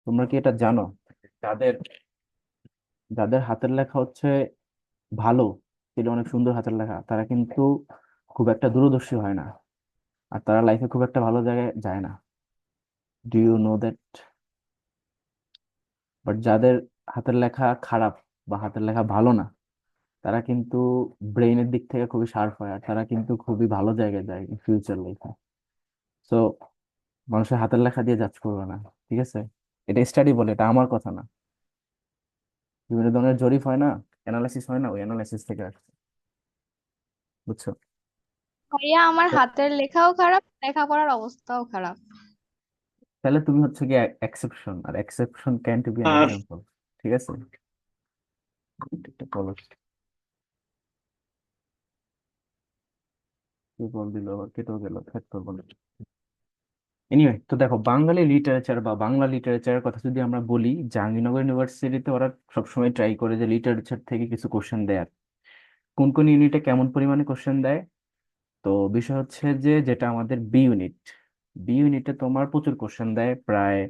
তোমরা কি এটা জানো? যাদের যাদের হাতের লেখা হচ্ছে ভালো, সেটা অনেক সুন্দর হাতের লেখা, তারা কিন্তু খুব একটা দূরদর্শী হয় না, আর তারা লাইফে খুব একটা ভালো জায়গায় যায় না। Do you know that? But যাদের হাতের লেখা খারাপ বা হাতের লেখা ভালো না, তারা কিন্তু ব্রেইনের দিক থেকে খুবই শার্প হয়, আর তারা কিন্তু খুবই ভালো জায়গায় যায় ফিউচার লাইফে। সো মানুষের হাতের লেখা দিয়ে জাজ করবে না, ঠিক আছে? এটা স্টাডি বলে, এটা আমার কথা না। বিভিন্ন ধরনের জরিপ হয় না, অ্যানালাইসিস হয় না, ওই অ্যানালাইসিস থেকে আসছে। বুঝছো? ভাইয়া, আমার তো হাতের লেখাও খারাপ, লেখাপড়ার অবস্থাও খারাপ। তাহলে তুমি হচ্ছে কি এক্সেপশন, আর এক্সেপশন ক্যান্ট বি অ্যান আর এক্সাম্পল। ঠিক আছে, একটা বলো, কি বল দিল আবার, কেটেও গেল, থাকতো বলে। এনিওয়ে, তো দেখো, বাঙালি লিটারেচার বা বাংলা লিটারেচারের কথা যদি আমরা বলি, জাহাঙ্গীরনগর ইউনিভার্সিটিতে ওরা সবসময় ট্রাই করে যে লিটারেচার থেকে কিছু কোশ্চেন দেয়। কোন কোন ইউনিটে কেমন পরিমাণে কোশ্চেন দেয়? তো বিষয় হচ্ছে যে, যেটা আমাদের বি ইউনিট, বি ইউনিটে তোমার প্রচুর কোশ্চেন দেয়, প্রায়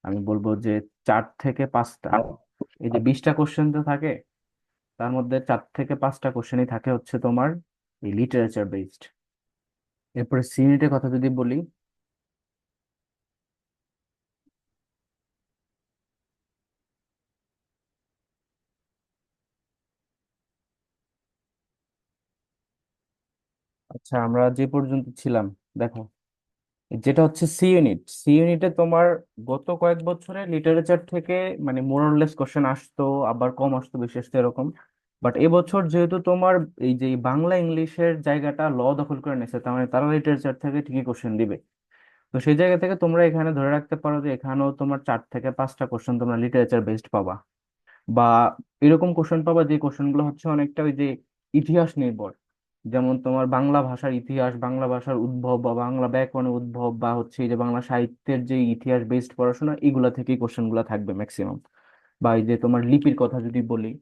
আমি বলবো যে 4 থেকে 5টা। এই যে 20টা কোশ্চেন তো থাকে, তার মধ্যে 4 থেকে 5টা কোশ্চেনই থাকে হচ্ছে তোমার এই লিটারেচার বেসড। এরপরে সি ইউনিটের কথা যদি বলি, আচ্ছা আমরা যে পর্যন্ত ছিলাম, দেখো, যেটা হচ্ছে সি ইউনিট, সি ইউনিটে তোমার গত কয়েক বছরে লিটারেচার থেকে মানে মোরলেস কোশ্চেন আসতো, আবার কম আসতো, বেশি আসতো, এরকম। বাট এবছর যেহেতু তোমার এই যে বাংলা ইংলিশের জায়গাটা ল দখল করে নিয়েছে, তার মানে তারা লিটারেচার থেকে ঠিকই কোশ্চেন দিবে। তো সেই জায়গা থেকে তোমরা এখানে ধরে রাখতে পারো যে এখানেও তোমার 4 থেকে 5টা কোশ্চেন তোমরা লিটারেচার বেসড পাবা, বা এরকম কোশ্চেন পাবা যে কোশ্চেন গুলো হচ্ছে অনেকটা ওই যে ইতিহাস নির্ভর। যেমন তোমার বাংলা ভাষার ইতিহাস, বাংলা ভাষার উদ্ভব, বা বাংলা ব্যাকরণের উদ্ভব, বা হচ্ছে এই যে বাংলা সাহিত্যের যে ইতিহাস বেসড পড়াশোনা, এগুলা থেকেই কোশ্চেন গুলা থাকবে ম্যাক্সিমাম। বা এই যে তোমার লিপির কথা যদি বলি,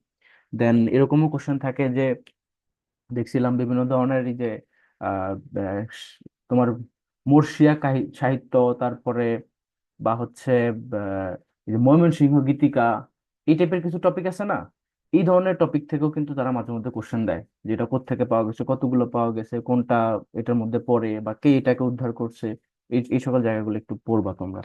দেন এরকমও কোশ্চেন থাকে যে দেখছিলাম বিভিন্ন ধরনের এই যে আহ আহ, তোমার মুর্শিয়া সাহিত্য, তারপরে বা হচ্ছে এই যে ময়মনসিংহ গীতিকা, এই টাইপের কিছু টপিক আছে না, এই ধরনের টপিক থেকেও কিন্তু তারা মাঝে মধ্যে কোশ্চেন দেয়, যেটা কোত্থেকে পাওয়া গেছে, কতগুলো পাওয়া গেছে, কোনটা এটার মধ্যে পড়ে, বা কে এটাকে উদ্ধার করছে। এই সকল জায়গাগুলো একটু পড়বা তোমরা।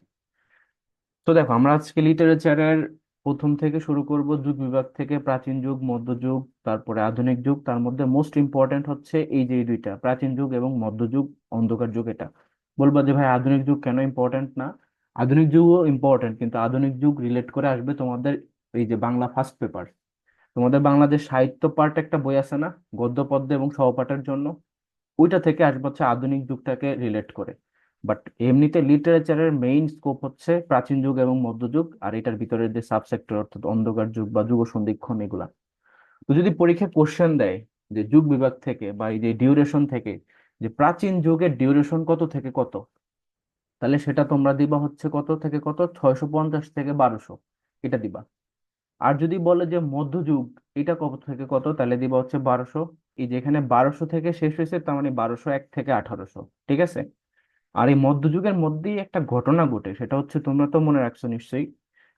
তো দেখো, আমরা আজকে লিটারেচারের প্রথম থেকে শুরু করব, যুগ বিভাগ থেকে, প্রাচীন যুগ, মধ্যযুগ, তারপরে আধুনিক যুগ। তার মধ্যে মোস্ট ইম্পর্ট্যান্ট হচ্ছে এই যে এই দুইটা, প্রাচীন যুগ এবং মধ্যযুগ, অন্ধকার যুগ। এটা বলবা যে ভাই আধুনিক যুগ কেন ইম্পর্ট্যান্ট না? আধুনিক যুগও ইম্পর্ট্যান্ট, কিন্তু আধুনিক যুগ রিলেট করে আসবে তোমাদের এই যে বাংলা ফার্স্ট পেপার। তোমাদের বাংলাদেশ সাহিত্য পার্ট একটা বই আছে না, গদ্য পদ্য এবং সহপাঠের জন্য, ওইটা থেকে আসবে হচ্ছে আধুনিক যুগটাকে রিলেট করে। বাট এমনিতে লিটারেচারের মেইন স্কোপ হচ্ছে প্রাচীন যুগ এবং মধ্যযুগ, আর এটার ভিতরে যে সাবসেক্টর অর্থাৎ অন্ধকার যুগ বা যুগ সন্ধিক্ষণ, এগুলা। তো যদি পরীক্ষায় কোশ্চেন দেয় যে যুগ বিভাগ থেকে বা এই যে ডিউরেশন থেকে, যে প্রাচীন যুগের ডিউরেশন কত থেকে কত, তাহলে সেটা তোমরা দিবা হচ্ছে কত থেকে কত, 650 থেকে 1200, এটা দিবা। আর যদি বলে যে মধ্যযুগ, এটা কত থেকে কত, তাহলে দিবা হচ্ছে 1200। এই যে এখানে 1200 থেকে শেষ হয়েছে, তার মানে 1201 থেকে 1800। ঠিক আছে? আর এই মধ্যযুগের মধ্যেই একটা ঘটনা ঘটে, সেটা হচ্ছে তোমরা তো মনে রাখছো নিশ্চয়ই,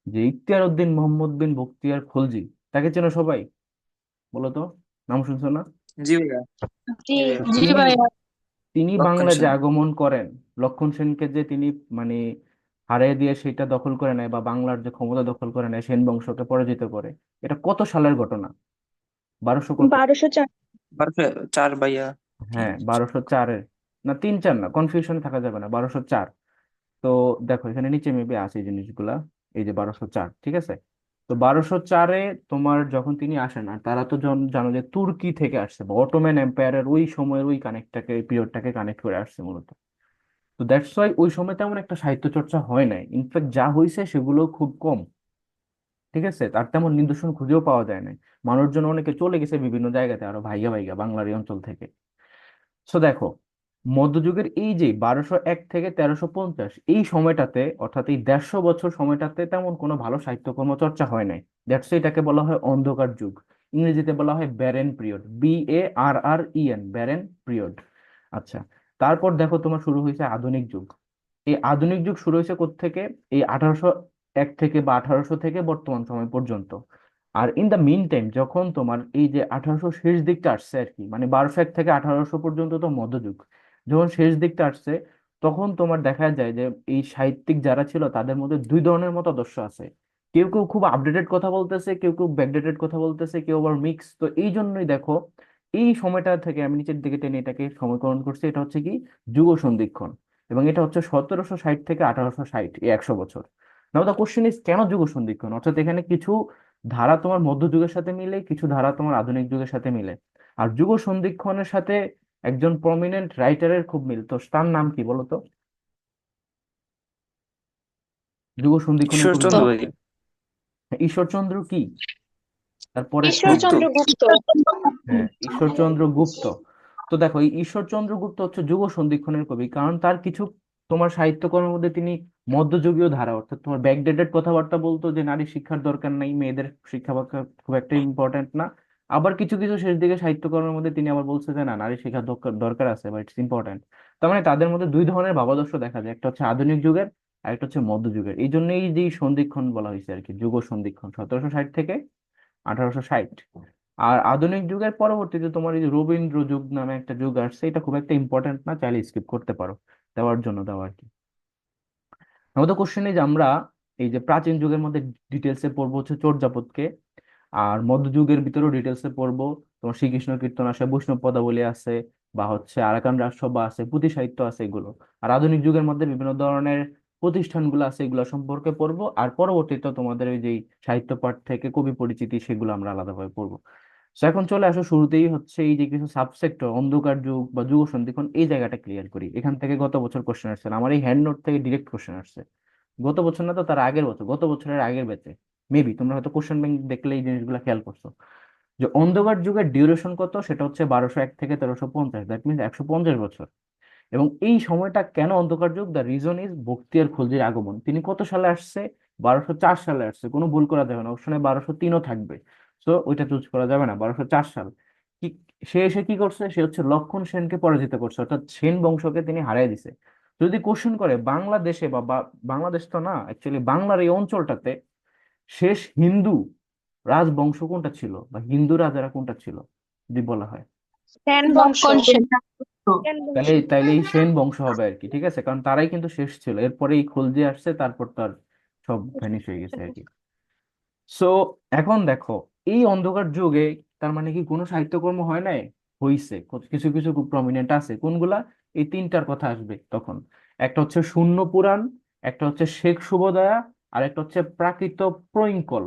যে ইখতিয়ার উদ্দিন মোহাম্মদ বিন বখতিয়ার খলজি, তাকে চেনো সবাই? বলো তো, নাম শুনছো না? জি ভাইয়া। জি। জি ভাইয়া, জি তিনি ভাইয়া। তিনি লক্ষণ বাংলায় যে সেন। আগমন করেন, লক্ষণ সেনকে যে তিনি মানে হারিয়ে দিয়ে সেটা দখল করে নেয়, বা বাংলার যে ক্ষমতা দখল করে নেয়, সেন বংশকে পরাজিত করে, এটা কত সালের ঘটনা? 1200 কত? 1204। 1204 ভাইয়া। হ্যাঁ, 1204-এর, না 3-4, না কনফিউশন থাকা যাবে না, 1204। তো দেখো এখানে নিচে মেবি আছে এই জিনিসগুলা, এই যে 1204, ঠিক আছে? তো 1204-এ তোমার যখন তিনি আসেন, আর তারা তো জানো যে তুর্কি থেকে আসছে, বা অটোম্যান এম্পায়ারের ওই সময়ের ওই কানেক্টটাকে, পিরিয়ডটাকে কানেক্ট করে আসছে মূলত। তো দ্যাটস ওয়াই ওই সময় তেমন একটা সাহিত্য চর্চা হয় নাই, ইনফ্যাক্ট যা হয়েছে সেগুলো খুব কম। ঠিক আছে, তার তেমন নিদর্শন খুঁজেও পাওয়া যায় নাই। মানুষজন অনেকে চলে গেছে বিভিন্ন জায়গাতে, আরো ভাইগা ভাইগা বাংলার এই অঞ্চল থেকে। সো দেখো, মধ্যযুগের এই যে 1201 থেকে 1350, এই সময়টাতে, অর্থাৎ এই 150 বছর সময়টাতে তেমন কোনো ভালো সাহিত্যকর্ম চর্চা হয় নাই। দ্যাটস এটাকে বলা হয় অন্ধকার যুগ। ইংরেজিতে বলা হয় barren period, BARREN, barren period. আচ্ছা, তারপর দেখো তোমার শুরু হয়েছে আধুনিক যুগ। এই আধুনিক যুগ শুরু হয়েছে কোত্থেকে? এই এক থেকে বা 1800 থেকে বর্তমান সময় পর্যন্ত। আর ইন দ্য মিন টাইম যখন তোমার এই যে 1800 শেষ দিকটা আসছে আর কি, মানে 1201 থেকে 1800 পর্যন্ত তো মধ্যযুগ, যখন শেষ দিকটা আসছে তখন তোমার দেখা যায় যে এই সাহিত্যিক যারা ছিল তাদের মধ্যে দুই ধরনের মতাদর্শ আছে। কেউ কেউ খুব আপডেটেড কথা বলতেছে, কেউ কেউ ব্যাকডেটেড কথা বলতেছে, কেউ আবার মিক্স। তো এই জন্যই দেখো এই সময়টা থেকে আমি নিচের দিকে টেনে এটাকে সমীকরণ করছি, এটা হচ্ছে কি যুগ সন্ধিক্ষণ। এবং এটা হচ্ছে 1760 থেকে 1860, এই 100 বছর। নাও দা কোশ্চেন ইজ কেন যুগ সন্ধিক্ষণ, অর্থাৎ এখানে কিছু ধারা তোমার মধ্যযুগের সাথে মিলে, কিছু ধারা তোমার আধুনিক যুগের সাথে মিলে। আর যুগ সন্ধিক্ষণের সাথে একজন প্রমিনেন্ট রাইটারের খুব মিল, তো তার নাম কি বলো তো? যুগ সন্ধিক্ষণের কবির তো ঈশ্বরচন্দ্র নাম কি? ভাইয়া। ঈশ্বরচন্দ্র কি? তার পরেরটা? গুপ্ত। ঈশ্বরচন্দ্র গুপ্ত। হ্যাঁ, ঈশ্বরচন্দ্র গুপ্ত। তো দেখো এই ঈশ্বরচন্দ্র গুপ্ত হচ্ছে যুগ সন্ধিক্ষণের কবি, কারণ তার কিছু তোমার সাহিত্যকর্মের মধ্যে তিনি মধ্যযুগীয় ধারা, অর্থাৎ তোমার ব্যাকডেটেড কথাবার্তা বলতো যে নারী শিক্ষার দরকার নাই, মেয়েদের শিক্ষা বাক্ষা খুব একটা ইম্পর্টেন্ট না। আবার কিছু কিছু শেষ দিকে সাহিত্যকর্মের মধ্যে তিনি আবার বলছে যে না, নারী শিক্ষার দরকার দরকার আছে, বাট ইটস ইম্পর্টেন্ট। তার মানে তাদের মধ্যে দুই ধরনের ভাবাদর্শ দেখা যায়, একটা হচ্ছে আধুনিক যুগের আর একটা হচ্ছে মধ্যযুগের। এই জন্যই এই যে সন্ধিক্ষণ বলা হয়েছে আর কি, যুগ সন্ধিক্ষণ 1760 থেকে 1860। আর আধুনিক যুগের পরবর্তীতে তোমার এই যে রবীন্দ্র যুগ নামে একটা যুগ আসছে, এটা খুব একটা ইম্পর্টেন্ট না, চাইলে স্কিপ করতে পারো, দেওয়ার জন্য দেওয়া আর কি। আমাদের কোশ্চেন যে আমরা এই যে প্রাচীন যুগের মধ্যে ডিটেলসে পড়বো হচ্ছে চর্যাপদকে, আর মধ্যযুগের ভিতরেও ডিটেলসে পড়বো তোমার শ্রীকৃষ্ণ কীর্তন আছে, বৈষ্ণব পদাবলী আছে, বা হচ্ছে আরাকান রাজসভা আছে, পুঁথি সাহিত্য আছে, এগুলো। আর আধুনিক যুগের মধ্যে বিভিন্ন ধরনের প্রতিষ্ঠানগুলো আছে, এগুলো সম্পর্কে পড়বো। আর পরবর্তীতে তোমাদের ওই যে সাহিত্য পাঠ থেকে কবি পরিচিতি, সেগুলো আমরা আলাদাভাবে পড়বো। তো এখন চলে আসো শুরুতেই হচ্ছে এই যে কিছু সাবসেক্টর, অন্ধকার যুগ বা যুগ সন্ধিক্ষণ, এই জায়গাটা ক্লিয়ার করি। এখান থেকে গত বছর কোশ্চেন আসছে, আমার এই হ্যান্ড নোট থেকে ডিরেক্ট কোশ্চেন আসছে। গত বছর না তো তার আগের বছর, গত বছরের আগের ব্যাচে মেবি তোমরা হয়তো কোশ্চেন ব্যাংক দেখলে এই জিনিসগুলো খেয়াল করছো, যে অন্ধকার যুগের ডিউরেশন কত, সেটা হচ্ছে 1201 থেকে 1350, দ্যাট মিনস 150 বছর। এবং এই সময়টা কেন অন্ধকার যুগ, দ্য রিজন ইজ বখতিয়ার খলজির আগমন। তিনি কত সালে আসছে? 1204 সালে আসছে, কোনো ভুল করা যাবে না, অপশনে 1203ও থাকবে, তো ওইটা চুজ করা যাবে না, 1204 সাল। কি সে এসে কি করছে? সে হচ্ছে লক্ষণ সেনকে পরাজিত করছে, অর্থাৎ সেন বংশকে তিনি হারিয়ে দিছে। যদি কোশ্চেন করে বাংলাদেশে বাংলাদেশ তো না, অ্যাকচুয়ালি বাংলার এই অঞ্চলটাতে শেষ হিন্দু রাজবংশ কোনটা ছিল, বা হিন্দু রাজারা কোনটা ছিল যদি বলা হয়? সেন বংশ। লক্ষণ সেন। সেন বংশ। তাহলে তাইলে এই সেন বংশ হবে আর কি, ঠিক আছে, কারণ তারাই কিন্তু শেষ ছিল, এরপরে এই খলজি আসছে, তারপর তার সব ভ্যানিশ হয়ে গেছে আর কি। সো এখন দেখো এই অন্ধকার যুগে তার মানে কি কোনো সাহিত্যকর্ম হয় নাই? হইছে, কিছু কিছু খুব প্রমিনেন্ট আছে, কোনগুলা? এই তিনটার কথা আসবে তখন। একটা হচ্ছে শূন্য পুরাণ, একটা হচ্ছে শেখ শুভদয়া, আর একটা হচ্ছে প্রাকৃত প্রইঙ্কল।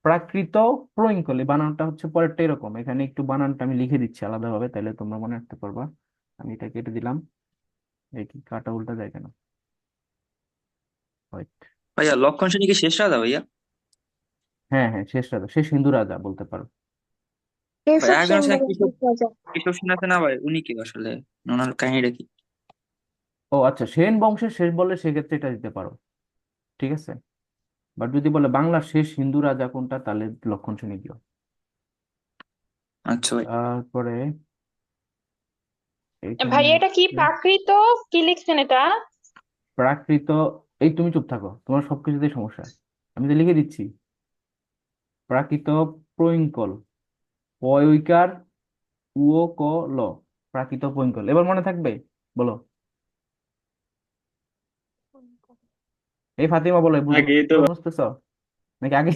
প্রাকৃত প্রইঙ্কল, এই বানানটা হচ্ছে পরেরটা এরকম, এখানে একটু বানানটা আমি লিখে দিচ্ছি আলাদাভাবে, তাহলে তোমরা মনে রাখতে পারবা। আমি এটা কেটে দিলাম, এই কি কাটা উল্টা যায় কেন? Wait. ভাইয়া লক্ষণ সেন কি শেষ রাজা ভাইয়া? হ্যাঁ হ্যাঁ, শেষ রাজা, শেষ হিন্দু রাজা বলতে পারো। ভাই কেশব আরেকজন সেন আছে না, বলে কিশোর শেষ রাজা। কিশোর সেন আছে না ভাই, উনি কি আসলে, ওনার কাহিনীটা কি? ও আচ্ছা, সেন বংশের শেষ বললে সেক্ষেত্রে এটা দিতে পারো, ঠিক আছে। বাট যদি বলে বাংলার শেষ হিন্দু রাজা কোনটা, তাহলে লক্ষণ সেনই দিও। আচ্ছা ভাই। তারপরে এখানে ভাইয়া এটা কি হচ্ছে প্রাকৃত? কি লিখছেন এটা? প্রাকৃত। এই তুমি চুপ থাকো, তোমার সবকিছুতেই সমস্যা। আমি তো লিখে দিচ্ছি, প্রাকৃত প্রইঙ্কল, পয়ইকার উও ক ল, প্রাকৃত প্রইঙ্কল। এবার মনে থাকবে? বলো। এই ফাতিমা বলো, আগে তো বুঝতেছ নাকি আগে?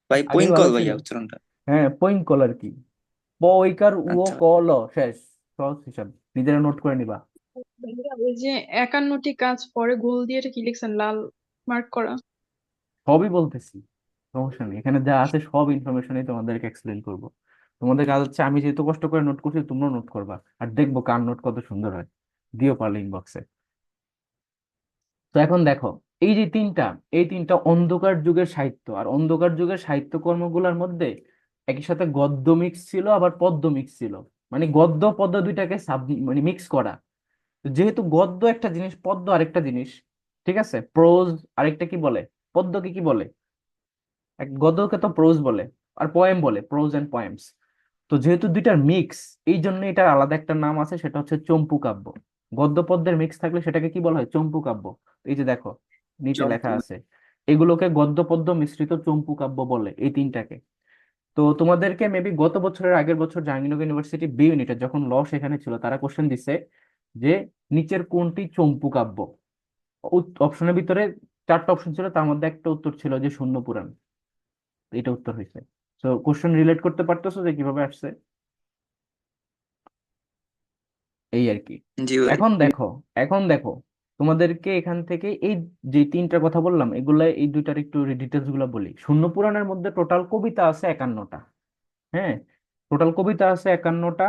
ভাই আগেই ভালো পৈঙ্কল ছিল। ভাইয়া উচ্চারণটা। হ্যাঁ, পইঙ্কল আর কি, পয়ইকার উও আচ্ছা। ক ল, শেষ। সহজ হিসাব, নিজেরা নোট করে নিবা। ভাইয়া, ওই যে 51টি কাজ পরে গোল দিয়ে এটা কি লিখছেন, লাল মার্ক করা? সবই বলতেছি, সমস্যা নেই, এখানে যা আছে সব ইনফরমেশনই তোমাদেরকে এক্সপ্লেন করব। তোমাদের কাজ হচ্ছে আমি যেহেতু কষ্ট করে নোট করছি, তোমরাও নোট করবা, আর দেখবো কার নোট কত সুন্দর হয়। দিও পারলে ইনবক্সে। তো এখন দেখো এই যে তিনটা, এই তিনটা অন্ধকার যুগের সাহিত্য, আর অন্ধকার যুগের সাহিত্য কর্মগুলোর মধ্যে একই সাথে গদ্য মিক্স ছিল, আবার পদ্য মিক্স ছিল, মানে গদ্য পদ্য দুইটাকে মানে মিক্স করা। তো যেহেতু গদ্য একটা জিনিস, পদ্য আরেকটা জিনিস, ঠিক আছে, প্রোজ আরেকটা কি বলে, পদ্যকে কি বলে? এক গদ্যকে তো প্রোজ বলে, আর পোয়েম বলে, প্রোজ এন্ড পোয়েমস। তো যেহেতু দুইটার মিক্স, এই জন্য এটার আলাদা একটা নাম আছে, সেটা হচ্ছে চম্পু কাব্য। গদ্য পদ্যের মিক্স থাকলে সেটাকে কি বলা হয়? চম্পু কাব্য। এই যে দেখো, নিচে লেখা চম্পু। আছে। এগুলোকে গদ্য পদ্য মিশ্রিত চম্পু কাব্য বলে, এই তিনটাকে। তো তোমাদেরকে মেবি গত বছরের আগের বছর জাহাঙ্গীরনগর ইউনিভার্সিটি বি ইউনিটে যখন ল সেখানে ছিল, তারা কোশ্চেন দিছে যে নিচের কোনটি চম্পু কাব্য। অপশনের ভিতরে 4টা অপশন ছিল, তার মধ্যে একটা উত্তর ছিল যে শূন্য পুরাণ। তো এটা উত্তর হয়েছে। তো কোশ্চেন রিলেট করতে পারতেছো যে কিভাবে আসছে, এই আর কি। জি ভাই। এখন দেখো তোমাদেরকে এখান থেকে এই যে তিনটা কথা বললাম, এগুলা এই দুইটার একটু ডিটেলস গুলো বলি। শূন্য পুরাণের মধ্যে টোটাল কবিতা আছে 51টা। হ্যাঁ, টোটাল কবিতা আছে 51টা।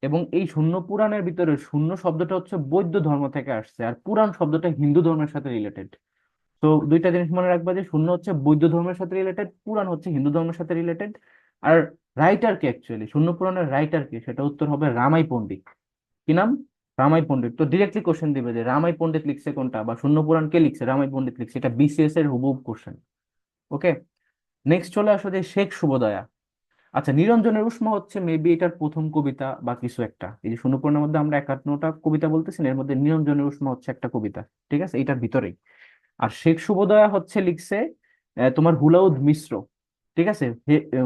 এবং এই শূন্য পুরাণের ভিতরে শূন্য শব্দটা হচ্ছে বৌদ্ধ ধর্ম থেকে আসছে, আর পুরাণ শব্দটা হিন্দু ধর্মের সাথে রিলেটেড। তো দুইটা জিনিস মনে রাখবা, যে শূন্য হচ্ছে বৌদ্ধ ধর্মের সাথে রিলেটেড, পুরাণ হচ্ছে হিন্দু ধর্মের সাথে রিলেটেড। আর রাইটার কে, অ্যাকচুয়ালি শূন্য পুরাণের রাইটার কে, সেটা উত্তর হবে রামাই পণ্ডিত। কি নাম? রামাই পণ্ডিত। তো ডিরেক্টলি কোশ্চেন দিবে যে রামাই পণ্ডিত লিখছে কোনটা, বা শূন্য পুরাণ কে লিখছে, রামাই পণ্ডিত লিখছে। এটা বিসিএস এর হুবহু কোশ্চেন। ওকে, নেক্সট চলে আসো যে শেখ শুভদয়া। আচ্ছা, নিরঞ্জনের উষ্মা হচ্ছে মেবি এটার প্রথম কবিতা বা কিছু একটা। এই যে শূন্য পুরাণের মধ্যে আমরা 51টা কবিতা বলতেছি না, এর মধ্যে নিরঞ্জনের উষ্মা হচ্ছে একটা কবিতা। ঠিক আছে, এটার ভিতরেই। আর শেখ শুভদয়া হচ্ছে লিখছে তোমার হুলাউদ মিশ্র। ঠিক আছে,